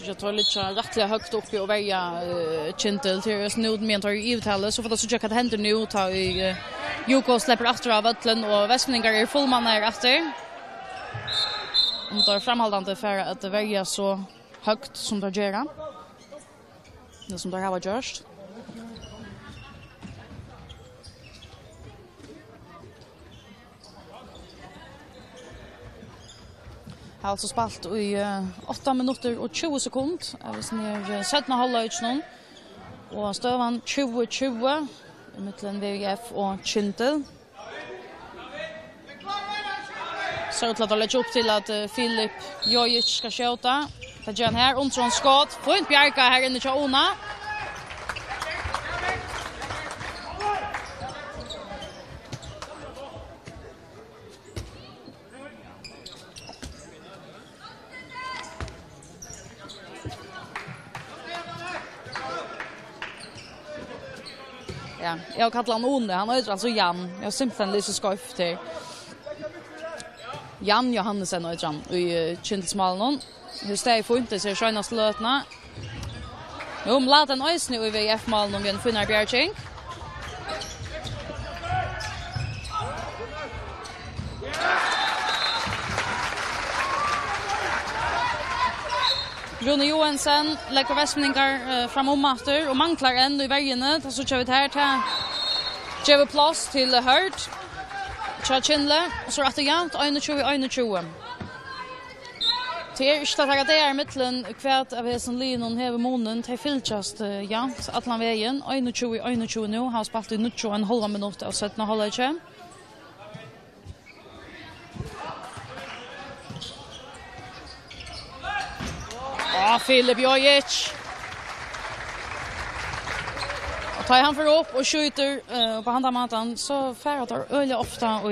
Jag tar lite rättliga högt upp och välja Kintel till snod med tar i uttalet så för att så checka att händer nu ta i Joko släpper efter av Vettlen och Vestmningar är fullmannar efter. Om tar framhållande för att välja så högt som det gör. Det som det har gjort. Har alltså spalt i 8 minuter och 20 sekunder. Vi ner sättna halvlek nu. Och stövan 20-20 mellan VGF och Kintel. Så att lägga upp till att Filip Jojic ska skjuta. Det gör han här, Ontron skott. Fint Bjarka här inne till Ona. Ja, jag kallar han One, han heter alltså Jan. Jag simpelthen lyser skoft här. Jan Johannesen heter han i Kintlsmalen. Hur steg får inte sig skönaste lötna. Jo, lät en ös nu i VF-malen om vi finner Bjärking. Rune Johansen lägger västningar fram matter och manglar en i vägen. Så kör vi här till Jeva Plus till Hurt. Chachindle och så att det jämnt 21-21. Till startar det är mitten kvärt av hesen linon här vid munnen till filtjast jämnt atlan vägen 21-21 nu har spelat i 9,5 minuter och 17,5. Filip Jojic. Och tar han för upp och skjuter på andra matan så färrar öliga ofta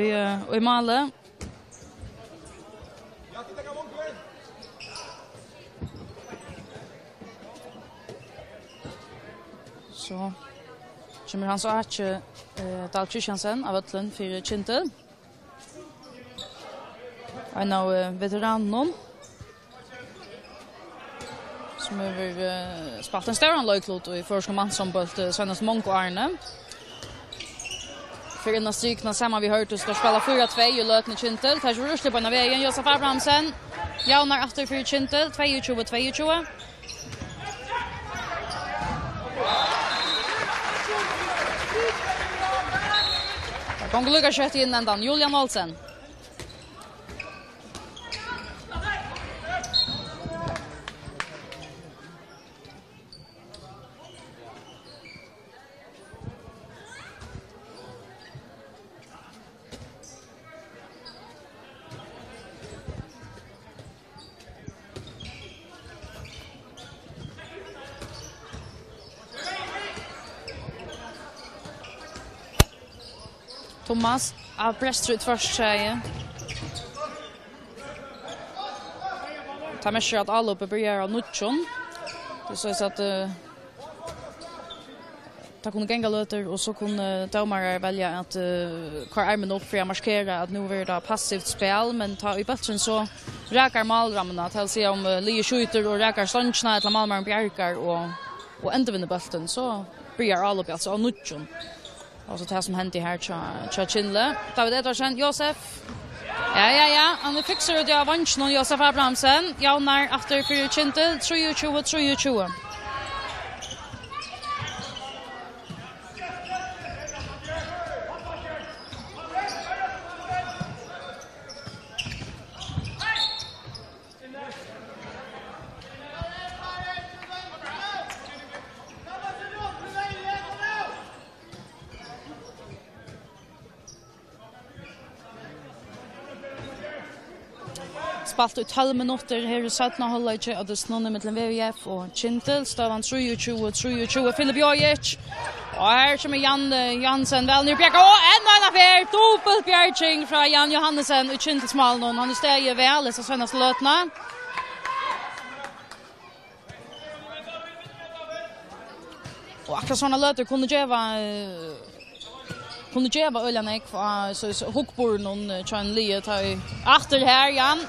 i Malmö. Så kommer han så att Dahl Christiansen av Ötlen för Kintel. En av veteranen som över spalten större löjklot och i första mansombolt senast Monko Arne. För innan strykna samma vi hört att spela 4-2 i lötne Kintel. Tar sig rustigt på den här vägen. Josef Abrahamsen. Jaunar efter för Kintel. 22-22. Kongo Lukas kött in ändan. Julian Olsen. Thomas av Brestrud först säger. Ta med sig att alla uppe börjar av Nutchon. Det så att ta kunde gänga löter och så kunde domare välja att kvar armen upp för att markera att nu är det passivt spel men ta i bollen så räkar malramarna att se om Lee skjuter och räkar stånchna till Malmö Bjärkar och ändå vinner bollen så börjar alla upp alltså av Nutchon. Och så det som hänt i här Chachindle. David Edvardsen, Josef. Ja. Han fixar det av vanchen och Josef Abrahamsen. Jaunar efter för Kintel. 23-22. Spalt ut 12 minuter här i 17,5 och det snurrar mellan VVF och Kintel. Stavan 23-22. Filip Jojic. Och här kommer Jansen väl ner Bjärka. Och en affär. Dubbelt Bjärking från Jan Johannesen i Kintelsmalen. Han är steg väl så senaste lötna. Och akkurat sådana löter kunde geva öljan ek så hookbord någon Chan Lee tar efter här Jan.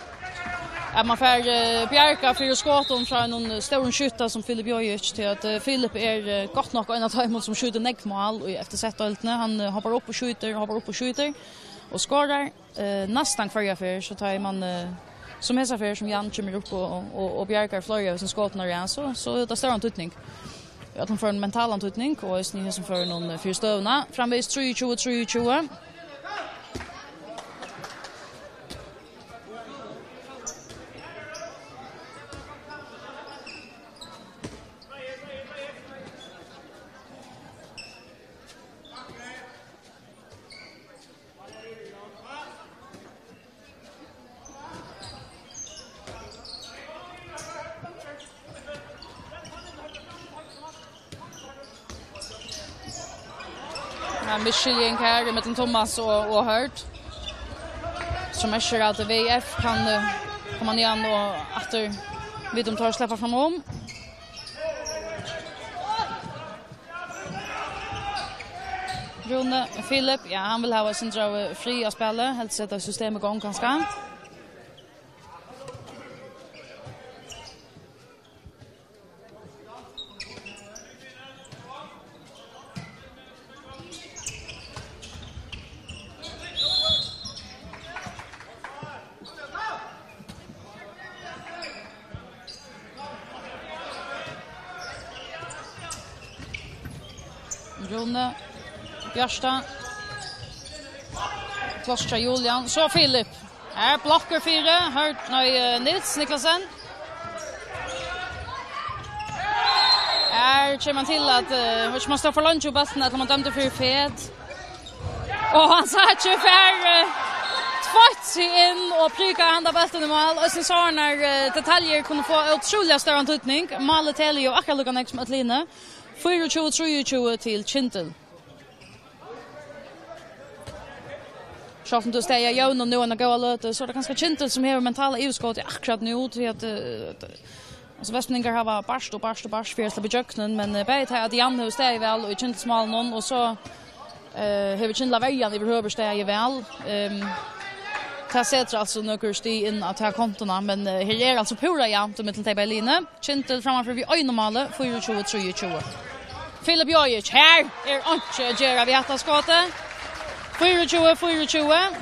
Att man får Bjärka för skotten från någon stor skytta som Filip Jojic till att Filip är gott nog en av timon som skjuter neckmål och efter sett öltne han hoppar upp och skjuter och skorar nästan kvar för så tar man som hesa för som Jan kommer upp och Bjärka flyger som skotten igen så det står en tutning. Att han får en mental antutning och är som för någon fyrstövna. Framvis 23-22. Ja, misskilling här med Thomas och Hurt. Som är att VF kan komma igen och efter vid de tar släppa fram om. Rune Philip, ja, han vill ha sin dra fria spela, helt sätta systemet igång ganska. Rune Bjørstad. Kloster Julian. Så Philip. Här blockar 4. Hört Nils Niklasen. Här kommer man till att hur man står för lunch och bollen att man dömde för fet. Och han sa att ju för tvått sig in och prika handa bollen i mål. Och sen så när detaljer kunde få otroligt stor antydning. Målet till ju akkurat lika nästa mot Line. 24-23 till Kintel. Schaffen du stäja Jon och nu en gå löte så det ganska Kintel som har mentala utskott akkurat nu till att alltså Västningar har barst för att släppa jöknen men bät här att Jan hos stäja väl och Kintel smal någon och så har vi Kintel vägen i behöver stäja väl. Ta sätter alltså några sti in att ha kontona men här är alltså pura jämnt med till Berlin. Kintel framför vi öjnormale 24-23. Filip Jojic här är inte Gera vid att skottet. 24-24.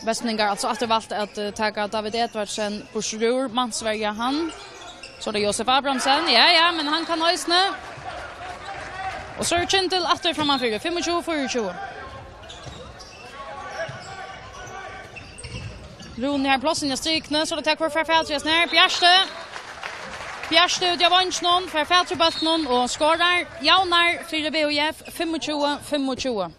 Västningar alltså efter valt att ta David Edvardsen på Sjur, Mansverga han. Så det är Josef Abrahamsen. Ja, men han kan höjsna. Och så är Kintel efter framför 25-24. Rune här platsen i strykna så det tar kvar för Fältjes när Bjärste ut av vansnon för Fältjebatten och skorar Jaunar 4 BOF 25-25.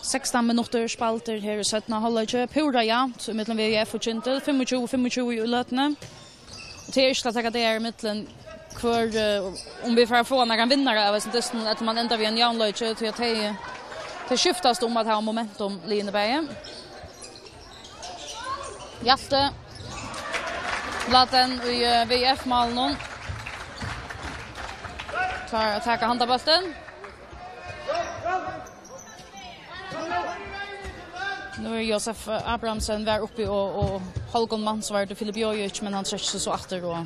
Sexton minuter spalter här i 17 halvlek. Pura jämnt mellan VF och Kintel. 25-25 i lötene. Och det är inte att ta det här mellan kvar om vi får få några vinnare av det att man ändrar vid en jämnlek till att det skiftas om att ha momentum Lineberg. Hjalte. Laten i VF-malen. Tar attacka handabösten. Nu är Josef Abrahamsen där uppe och Holgon Mansvärd och Filip Jojic men han sträcker sig så efter och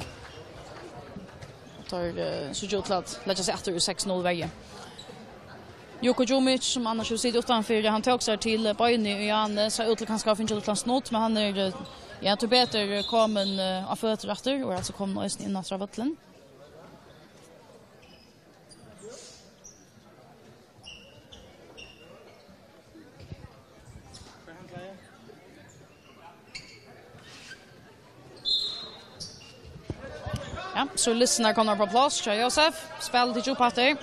tar så gjort att lägga sig efter 6-0 vägen. Joko Djumic som annars ju sitter utanför han tog sig till Bojny och Janne så ut kanske har finns ett snott men han är ja till bättre kommen av fötter efter och alltså kom nu in i Stravatlen. Ja, så lyssnar kommer på plats. Tja Josef, spel till Jopater.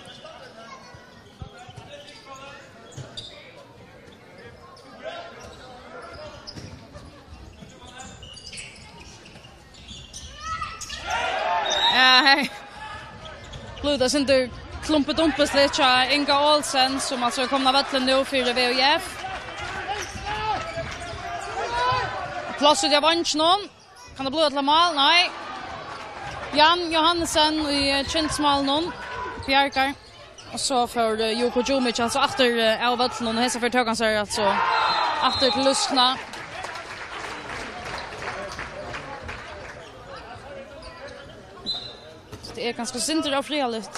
Ja, Bludas inte klumpet umpes lite Inga Olsen som alltså kommer vattlen nu för VF. Plats ut av vansnon. Kan det bli ett mål? Nej. Jan Johansen i Kintsmalen Bjarkar och så för Joko Djumic alltså efter Elvatlen och hesa för tågan så alltså efter till Luskna. Det är ganska synd av realist.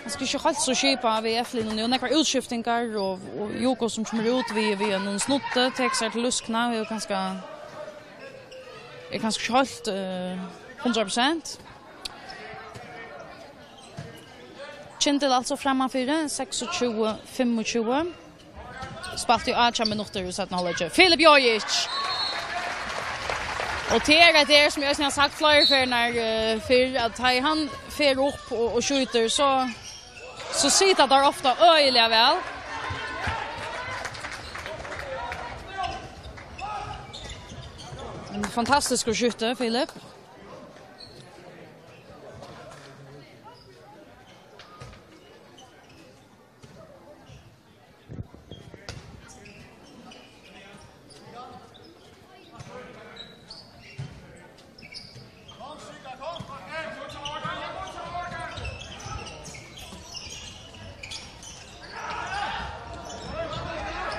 Man ska ju helt så köpa VF-linjen och några utskiftningar och Joko som kommer ut vid en snotte textar till Luskna och ganska är ganska helt 100%. Kintel alltså framför 26-25. Spalt i 18 minuter i sätten håller. Filip Jojic. Och det är det som jag har sagt flera för när för att han fer upp och skjuter så sitter där ofta öjliga väl. En fantastisk skytte, Filip.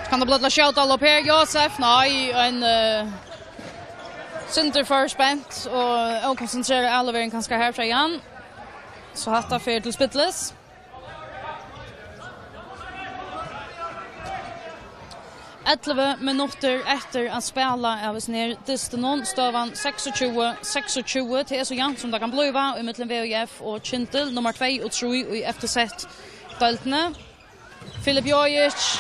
Kan det bli skjuta upp här Josef? Nej, en center för spänt och koncentrera alla vägen kanske här för igen. Så hatta för till Spittles. Minuter efter att spela av oss ner distanon stavan 26-26 till så jämnt som det kan bli i mitten VF och Kintel nummer 2 och 3 i eftersätt daltne. Filip Jojic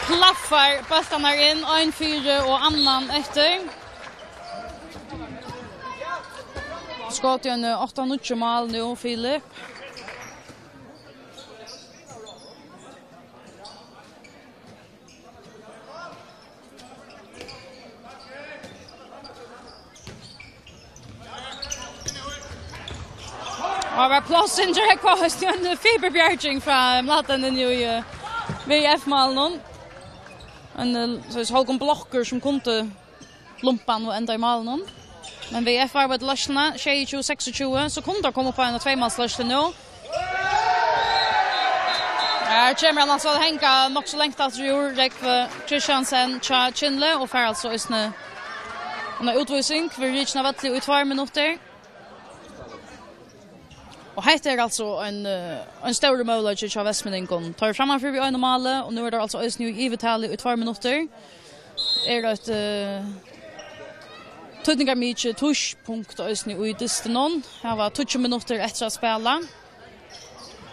plaffar bollarna in 1-4 och annan efter. Skott en 8-9 mål nu Filip. Och var plats in direkt på en fiberbjärging från Latten den ju VF-malen. En så Håkon Blocker som kunde lumpan och ända i malen. Men VF var med lösna 26-26 så kunde komma på en 2-målslösning nu. Kommer han alltså hänga nog så längt att Rik Christiansen Kinle och för alltså isne en utvisning för Richna Vattli i 2 minuter. Och här är alltså en stor möjlighet av Västmänningen. Tar framför vi en mål och nu är det alltså isne i Vitali i 2 minuter. Är det ett Tudningar mycket touchpunkt isne i distanon. Här var 20 minuter efter att spela.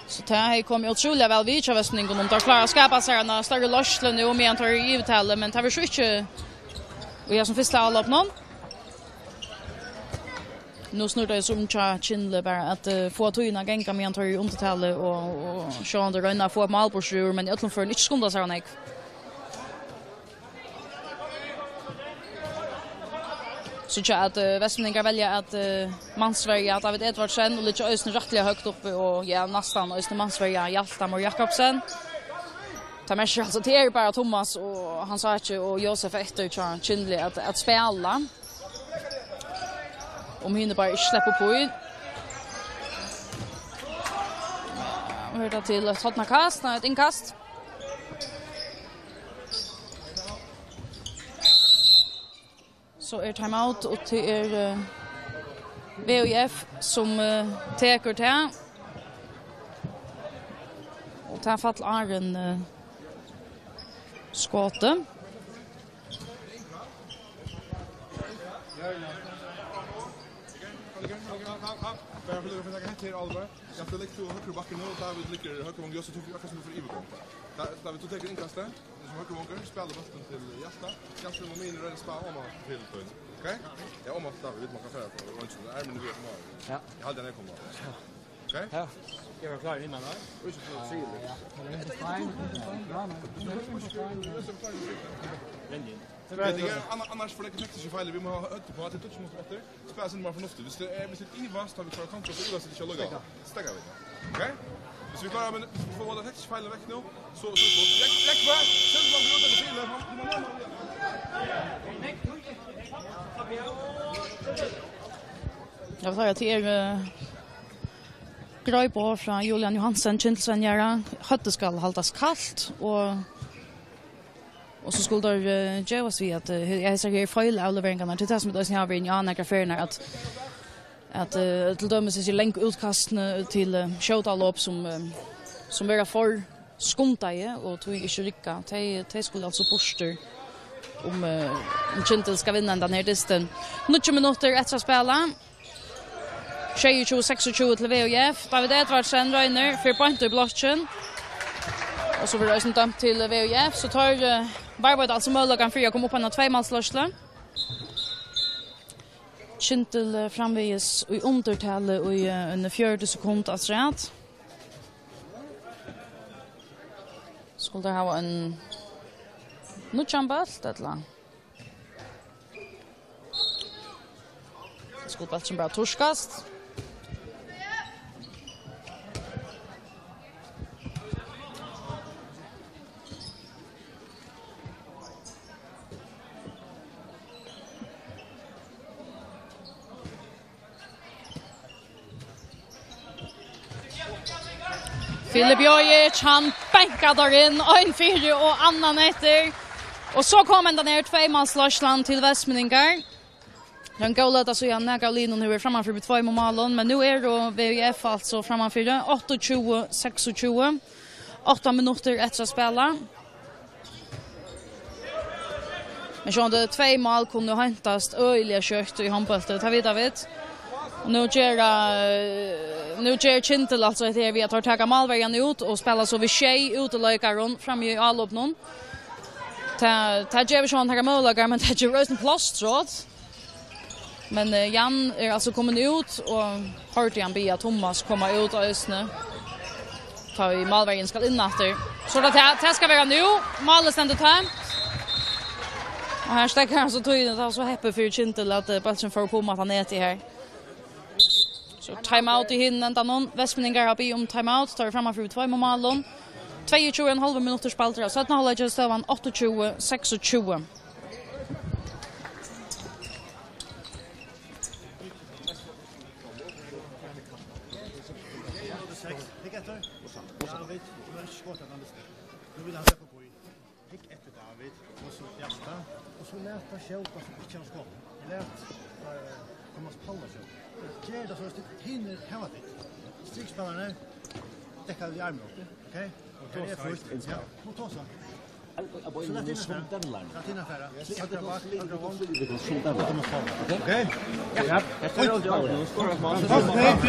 Så det här kommer otroligt väl vid av Västmänningen om de klarar att skapa sig en större lösning nu med antar i Vitali. Men det var så inte vi har som första alla upp någon. Nu snurrar det som Kinle bara att få tyna gänga med antar i undertalet och Sean der Rönna få mål på sjur men jag för inte skunda så han så att Västmänningar välja att Mansverige att David Edvardsen och lite ösn rättliga högt uppe och ja nästan ösn Mansverige Hjaltam och Jakobsen. Ta med sig alltså till bara Thomas och han sa inte och Josef efter Kinle att spela. Om hinner bara inte släppa på in. Hörde till ett sådant kast, ett inkast. Så är timeout och till VUF som teker till. Och tar fall är en skåte. Jag vill försöka hit till Alvar. Jag ska lägga höger backen nu och David ligger höger vång. Jag så tog jag kanske för Ivo. David tog take inkastet. Som höger vång spelar bollen till Jasta. Kanske någon mindre röd spel om att till på. Okej? Ja, om att David man kan föra på lunch. Det är men du vet vad. Ja. Jag hade den kommer. Okej? Ja. Jag var klar innan va? Och så får se. Ja. Det är fine. Annars får det inte så fel. Vi måste ha öde på att det touch mot efter. Spela sin mer förnuftigt. Hvis det är Ivas tar vi kvar kanter så Ivas inte lugga. Stäcka vi. Okej? Så vi klarar men vi får hålla touch fel väck nu. Så lägg va. Sen man går ut till det. Jag tar till Gröjbo från Julian Johansen Kintelsenjara. Hötte ska hållas kallt och så skulle det göras vi att jag säger fel avleveringarna till det som det har varit i andra affärerna att till dömes är länk utkast till showtalopp som är för skuntaje och tog inte rycka. Det skulle alltså poster om Kintel ska vinna den här distan. 90 minuter efter att spela. 26-26 till VUF. David Edvardsen røyner för point i blocken. Och så blir det också dömt till VUF. Så tar Varberg alltså möjligheten för att komma upp på en tvåmålslösle. Kintel framvägs i undertal i en 40 sekund av stränt. Skulle det ha en nutchanbult eller? Skulle bulten bara torskast. Filip Jojic, han bänkar där in, 1-4 och annan efter. Och så kommer den ner tvåmålslösland till Västmeningar. Den går lite så jag nägar linan nu framför med 2 mål, men nu är då VUF alltså framför 28-26. 8 minuter efter att spela. Men så det 2 mål kunde hämtas öliga kött i handbollen. Ta vid David. Nu ger Kintel alltså att vi har tagit målvägen ut och spelar så vi tjej ut och lökar fram i allop någon. Ta ger vi sån här målvägar men det ger rösten plats trots. Men Jan är alltså kommit ut och hört igen be Thomas komma ut och ösne. Ta i målvägen ska in efter. Så det ska vara nu. Målet ständer hem. Och här stäcker han så tydligt att så happy för Kintel att bollen får på att han är till här. Så timeout i hinnen ända någon. Västmeningar har be om timeout. Tar framför 2 mål. 22,5 minuter spalter. Så att nu håller jag stävan 28-26. David, du har skott att han nu vill han släppa på i. Fick efter David och så Jasta och så lät han skjuta så inte han skott. Lät Thomas Paulus. Ger det så att hinner hemma dit. Strikspelarna täcker i armen, okej? Och det är först. Ja, mot oss. Så lät in den där. Lät in affära. Okej? Ja. Efter då.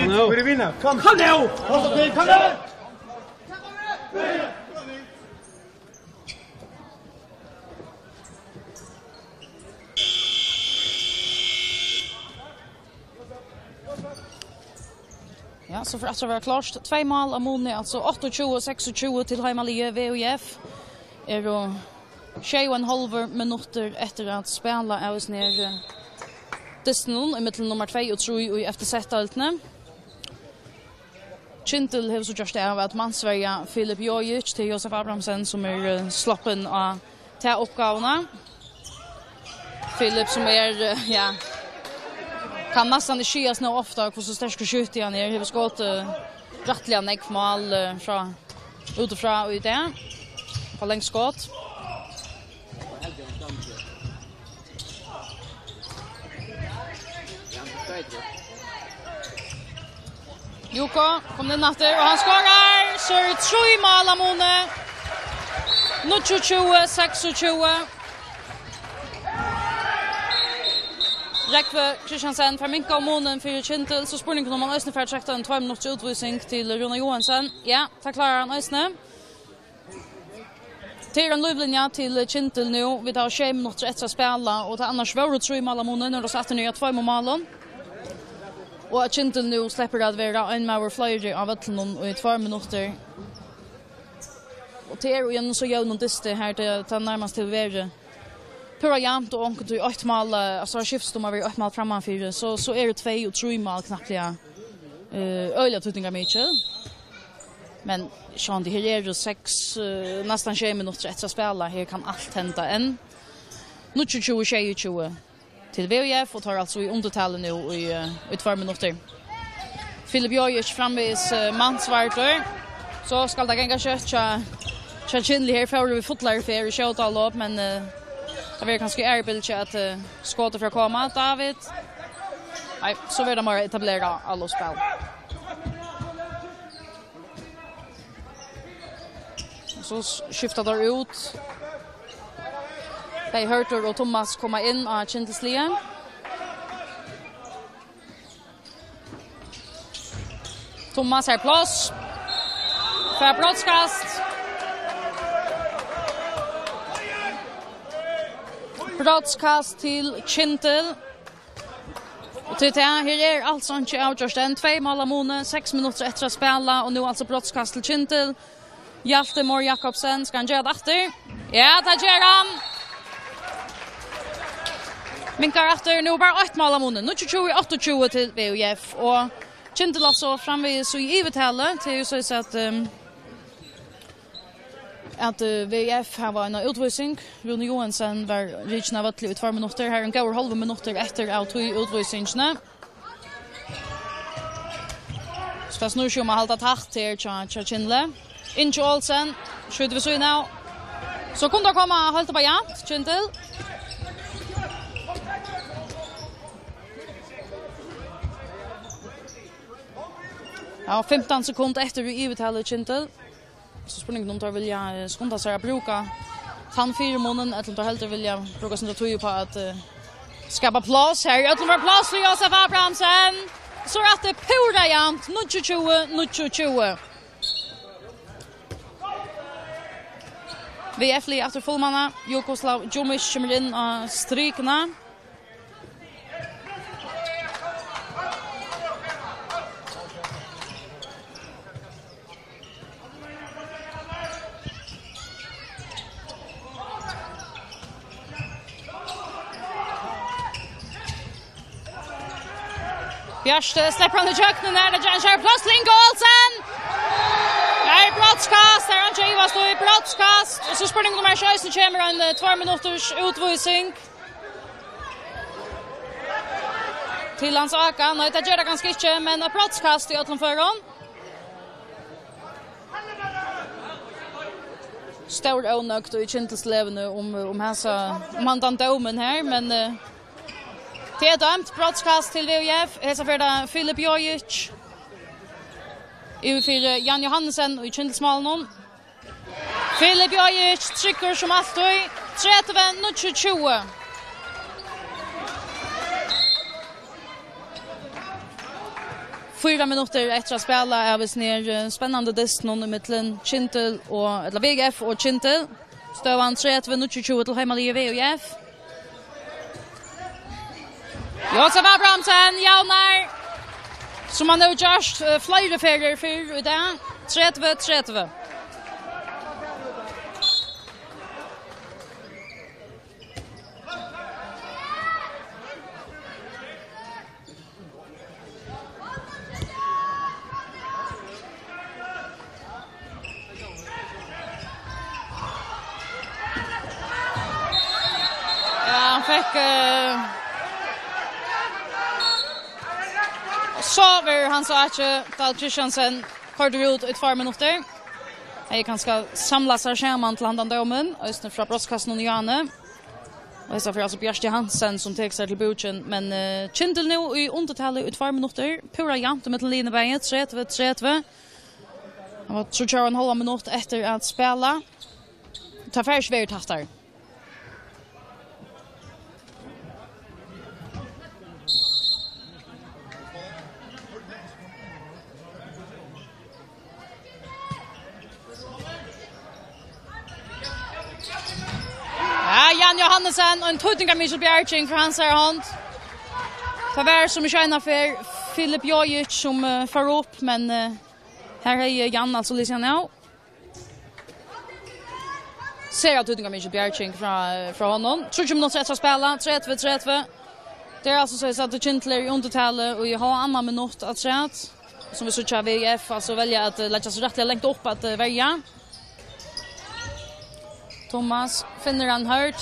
Nu vill vi vinna. Kom nu! Kom nu! Ja, så för att vara klart 2 mål av Moni, alltså 28-26 till hemmalige VUF. Är då 21,5 minuter efter att spela oss ner Disney i mitten nummer 2 och 3 i eftersättaltene. Kintel har så just det att mansvärja Filip Jojic till Josef Abrahamsen som är sloppen av ta uppgåvorna. Filip som är ja kan nästan det skias nu ofta hur så starkt skjuter han ner. Har skott rättliga neckmål från utifrån och det. På längs skott. Joko kom den efter och han skorar. Så är det 3 mål av Mone. 26-26. Rekve Kristiansen för Minka och Månen för Kintel. Så spurningen om man ösne för att en 2 minuters utvisning till Runa Johansson. Ja, tack klarar han ösne. Till en lövlinja till Kintel nu. Vi tar 6 minuter efter att spela. Och det annars var det 3 mål av Månen. När de satte nya 2 mål. Och att Kintel nu släpper att vara en med flöjde av Ötlen i 2 minuter. Och till er igen så gör någon diste här till närmast till värde. Pura jämnt och onkel till 8 mål, alltså skiftsdomar vi 8 mål framför så är det 2 och 3 mål knappt ja. Öliga tutningar mycket. Men Sean det här är ju 6 nästan 20 minuter efter att spela. Här kan allt hända än. Nu 22 till VUF och tar alltså i undertalen nu i 2 minuter. Filip Jojic framvis mansvarter. Så ska det gänga kött så Kinley här för vi fotlar för att skjuta all upp men det var kanske ärbilt att skottet för att komma David. Nej, så vill de bara etablera alla spel. Så skiftar där ut. Bei Hörter och Thomas komma in av Kintelsliga. Thomas har plats. För brottskast. Brottskast till Kintel. Och till det här allt sånt i avgörsten. 2 mål av Mone, 6 minuter efter att spela. Och nu alltså brottskast till Kintel. Hjalte Mor Jakobsen, ska han göra det efter? Ja, det gör han! Minkar efter, nu bara 8 mål av Mone. Nu 28 till VUF. Och Kintel alltså framvis så i övertalet till så att VF har var en utvisning. Rune Johansen var reachna av till 2 minuter. Här en går halva minuter efter av 2 utvisningarna. Så fast nu ska man hålla takt till Kintle. Inch Olsen, skjuter vi så nu. Så kunde det komma hålla på jant, Kintle. Ja, 15 sekunder efter i övertalet Kintle. Så spänningen om tar vilja skunda sig att bruka han 4 månader eller tar helt vilja bruka sin tog på att skapa plats här. Jag tror plats för Josef Abrahamsen. Så att det pura jämnt 20. VF li efter fullmanna Jokoslav Djumic kommer in av strykna. Bjørste släpper han i köknen när det känns plats Link Olsen. Här brottskast, här han tjejvas då i brottskast. Och så spänning nummer 16 kommer en 2 minuters utvisning. Till hans Aka, nej det gör det ganska inte, men brottskast i ötlen förrån. Stor onökt och i Kintelslevene om han domen här, men det är dömt brottskast till VUF. Hesa för det Filip Jojic. För Jan Johansen och Kintelsmalen. Filip Jojic trycker som alltid. 30-20. Fyra minuter efter att spela är vi ner spännande distan i mitten Kintel och eller VGF och Kintel. Stövan 30-20 till hemmalige VUF. Josef Abrahamsen, jaunar. Som han nu gjort flera färger för idag. 30-30. Ja, han fick Sover han sa att Dahl Christiansen körde ut i 2 minuter. Jag kan ska samla sig skärman till handan domen. Östen från brottskasten och Janne. Och så för alltså Björste Hansen som tar sig till Buchen. Men Kintel nu i undertalet i 2 minuter. Pura jämnt med Lineberget. 30-30. Han var 3,5 minuter efter att spela. Ta färg svårt hastar. Jan Johansen och en tutning av Michel Bjerging för hans hand. Tyvärr som är för Filip Jojic som far upp, men här är Jan alltså lyssnar nu. Ser att tutning av Michel Bjerging från honom. 30 minuter efter att spela, 30-30. Det är alltså så att Kintler i undertalet och jag har annan minut att säga som vi så VF alltså välja att lägga sig rätt längt upp att välja. Thomas finner han hört.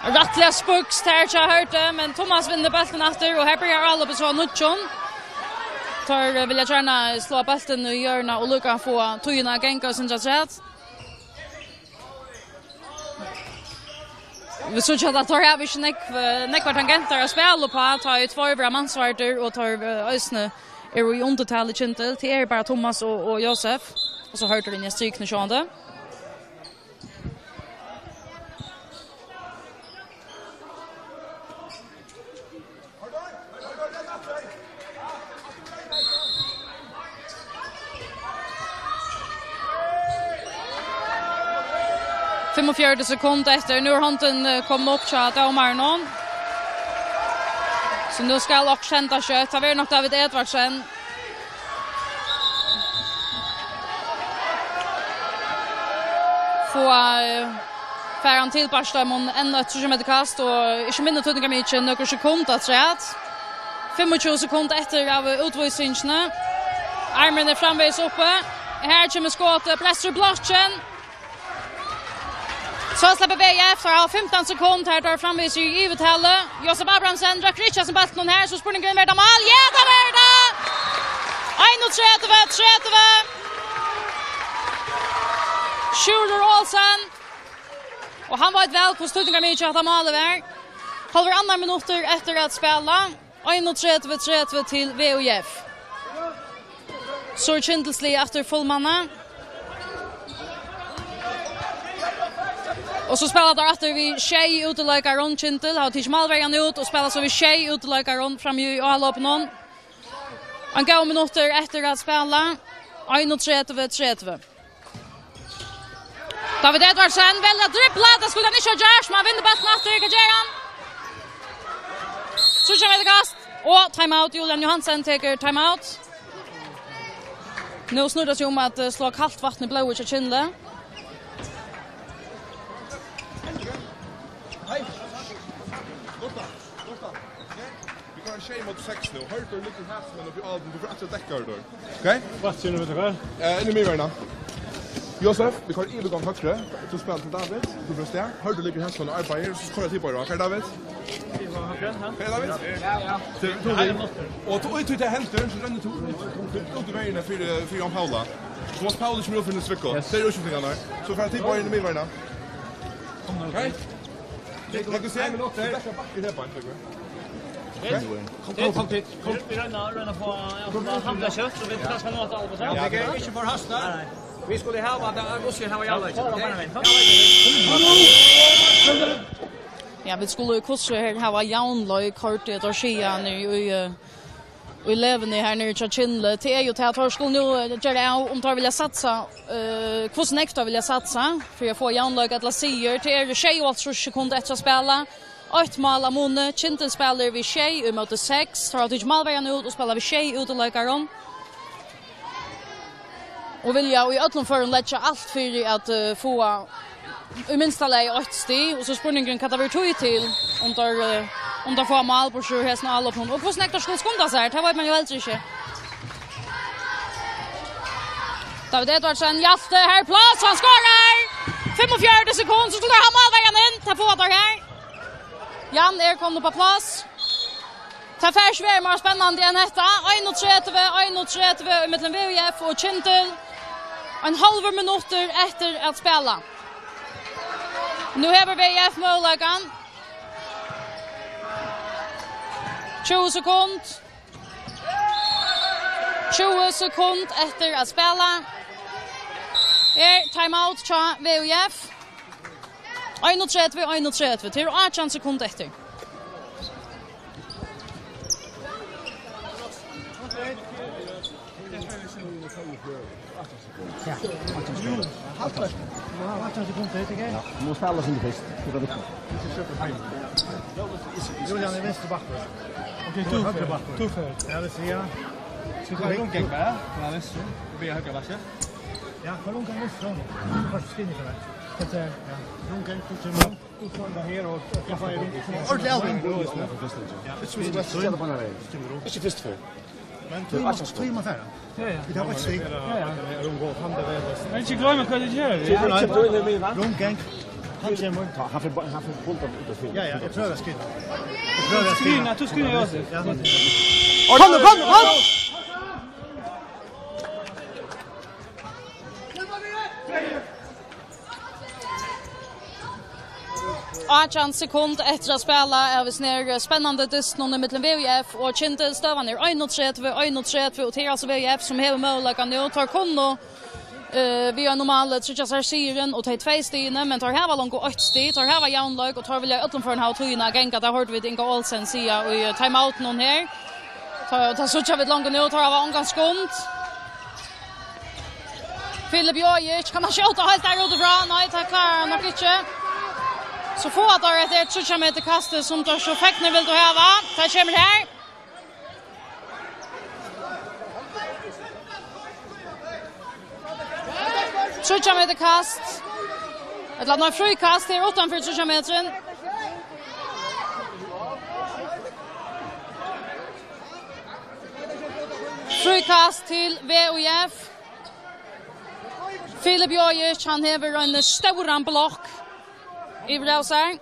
Rattliga spuks där jag hört det, men Thomas vinner bollen efter och här börjar alla på så nutjon. Tar vill jag gärna slå bollen i hörna och lucka få tojna gänga sin rätt. Vi såg att tar jag vill nekvar tangenter att spela på ta ut 2 bra mansvarter och tar ösne är i undertalet Kintel till bara Thomas och Josef och så hörde den strykne sjönde. 45 sekunder efter. Nu har hånden kommit upp till domaren. Så nu ska också kända kött. Det var nog David Edvardsen. Få färran till Barstamon ända 3 meter kast och inte mindre tydliga mycket några sekunder trätt. 25 sekunder efter av utvisningen. Armen är framvägs uppe. Här kommer skottet, pressar blocken. Så släpper VF för 15 sekunder här där framvägs i givetälle. Josef Abrahamsen drar Richardson bollen här så spurningen grön värda mål. Ja, det var det. 31-30. Sjurdur Olsen. Och han var ett väl på studningar mycket att han målade där. Halver andra minuter efter att spela. 31-30 till VUF. Så Kindlesli efter fullmanna. Och så spelar där efter vi tjej uteläkar runt Kindel. Har tidigt malvägen ut och spelar så vi tjej uteläkar runt fram i allopnon. En gång minuter efter att spela. 31-30. David Edvardsen väljer att dribbla. Det skulle han inte ha gjort. Man vinner bollen efter. Vad gör han? Så kommer det kast. Och timeout. Julian Johansen tar timeout. Nu snurrar sig om att slå kallt vatten i blået och Kindle. Hej! Borta. Vi kan en tjej mot 6 nu. Hört du lite här men upp i alden. Du får att täcka då. Okej? Vad ser du vet väl? In i midverna. Josef, vi kan övergång högre. Så spelar till David. Du får stå. Hör du ligger här från arbetar så kollar till på då. Okej David? Hej David. Ja. Och då ut till händer så ränner ut i vägen för Jan Paula. Så måste Paula som för en svecka. Det är ju inte där. Så får jag till på in i midverna. Okej? Jag kan se. Det är bara Kom dit. Vi rönnar på handla kött så vi ska nå att allt så. Ja, det är inte för hasta. Vi skulle ha vad det måste ha alla. Ja, vi skulle ju kurser här ha jaunlöj kortet och skian i leven här nere i Kindle. Det är ju till att jag skulle nu göra om jag vill satsa. Hur näkt jag vill satsa för jag får jaunlöj att la säger till 28 sekunder efter att spela. 8 mål av Mone. Kindle spelar vi tjej i mot 6. Tar att målvägen ut och spelar vi tjej ut och lägger om. Och vill jag i öllum förun lägga allt för att få i minsta läge 8 steg och så spurningen kan det vara tog till om där får mål på sjö hästen alla på och hur snägt det skulle skunda sig här det vet man ju helt inte. David Edvardsen Hjalte här plats han skorar 45 sekunder så skulle han målvägen in ta på där här. Jan kommer på plats. Ta färs mer spännande än detta. 31 i mitten VUF och Kindle. En halv minuter efter att spela. Nu har VUF möjligheten. 20 sekund efter att spela. Timeout till VUF. 31 till 18 sekunder efter. Måste spela sin fest. Julian är vänsterback. Okej, du för. Ja, det ser jag. Ska du gå gäng med? Ja, visst. Vi har högra vasse. Ja, för långt kan vi först skinny för det. Så ja. Långt kan du Du får det här och jag får ju ordentligt allting. Det är på den vägen. Inte först för. Men två man färra. Ja. Vi tar ett steg. Ja. Men inte glömma vad det gör. Långgäng. Han kommer. Han får bollen ut och fin. Ja, jag prövar skriva. Skrina, du skriver jag också. Kom! Archan sekund efter att spela är vi snär spännande dysten i mitten VUF och Kindle stövar ner 31 och till alltså VUF som har möjligheten nu tar konno vi har normalt så just serien och tar 2 steg men tar här var långt 8 steg tar här var jaunlag och tar vill jag utanför en halvtuna gänga där hörde vi Inga Olsen säga och i timeout någon här tar så jag vet långt nu tar av en gång skund Filip Jojic, kan han skjuta helt där utifrån? Nej, det klarar han nog inte. Så får att det är ett 30 meter kast som tar så fäckne vill du häva. Det kommer här. Trutja meter kast. Ett ladnar frikast här utanför 30 metern. Frikast till VOF. Filip Jojic, han hever en stor block i Brausar.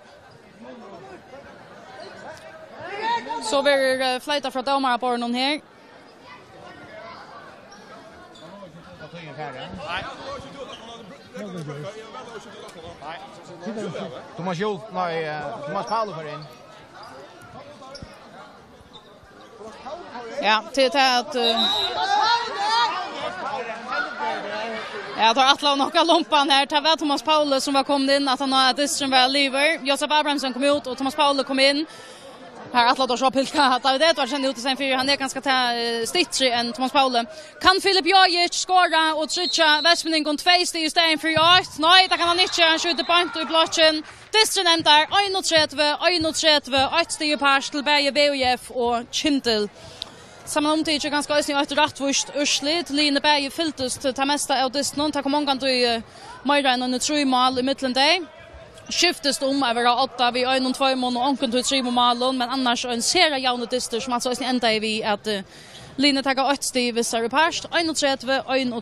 Så blir flöjta från domare på någon här. Thomas Paolo för in. Ja, till att jag tar Atla och några lompan här. Det var Thomas Paolo som var kommit in att han har distren väl liver. Josef Abrahamsson kom ut och Thomas Paolo kom in. Här Atla då så pilka David Edvard kände ut sen för han är ganska stitchig än Thomas Paolo. Kan Filip Jojic skora och trycka Västmanning kon 2 steg i stegen för Jojic? Nej, det kan han inte. Han skjuter point i blocken. Distren ändar 31, 1 steg i pars till Berge VOF och Kintel. Samman omtidigt ganska ösning ett rättvist urslit. Line Berge fylltes till mesta av distnon. Det kom många till Majra än 3 mål i mitten dag. Skiftes över 8 vid 1-2 mål och onken till 3 mål. Men annars en serie jävna dister som alltså ösning ända i att Line tager 8 steg vissar i pars.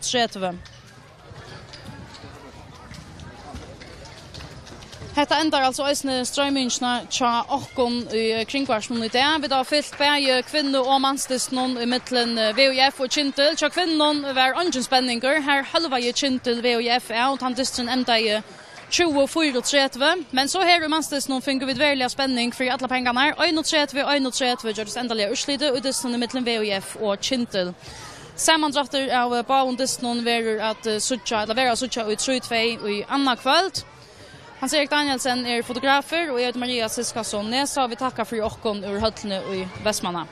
31. Hetta endar alltså ösne strömmingsna tja okkon i kringkvarsnon i det. Vi har fyllt bæge kvinno og mansdistnon i mittlen VOF og Kintel. Tja kvinnon var ungen spenninger. Her halva i Kintel VOF og han distren enda i 24-30. Men så her i mansdistnon finner vi dverlig spenning for alle pengene her. 31 gjør det endelige urslite og distren i mittlen VOF og Kintel. Sammandrafter av baundistnon verer at sutja i 3-2 i anna kvöld. Hans-Erik Danielsen fotografer och jag heter Maria Siskason. Så vi tackar för okkon ur Höllne i Västmanna.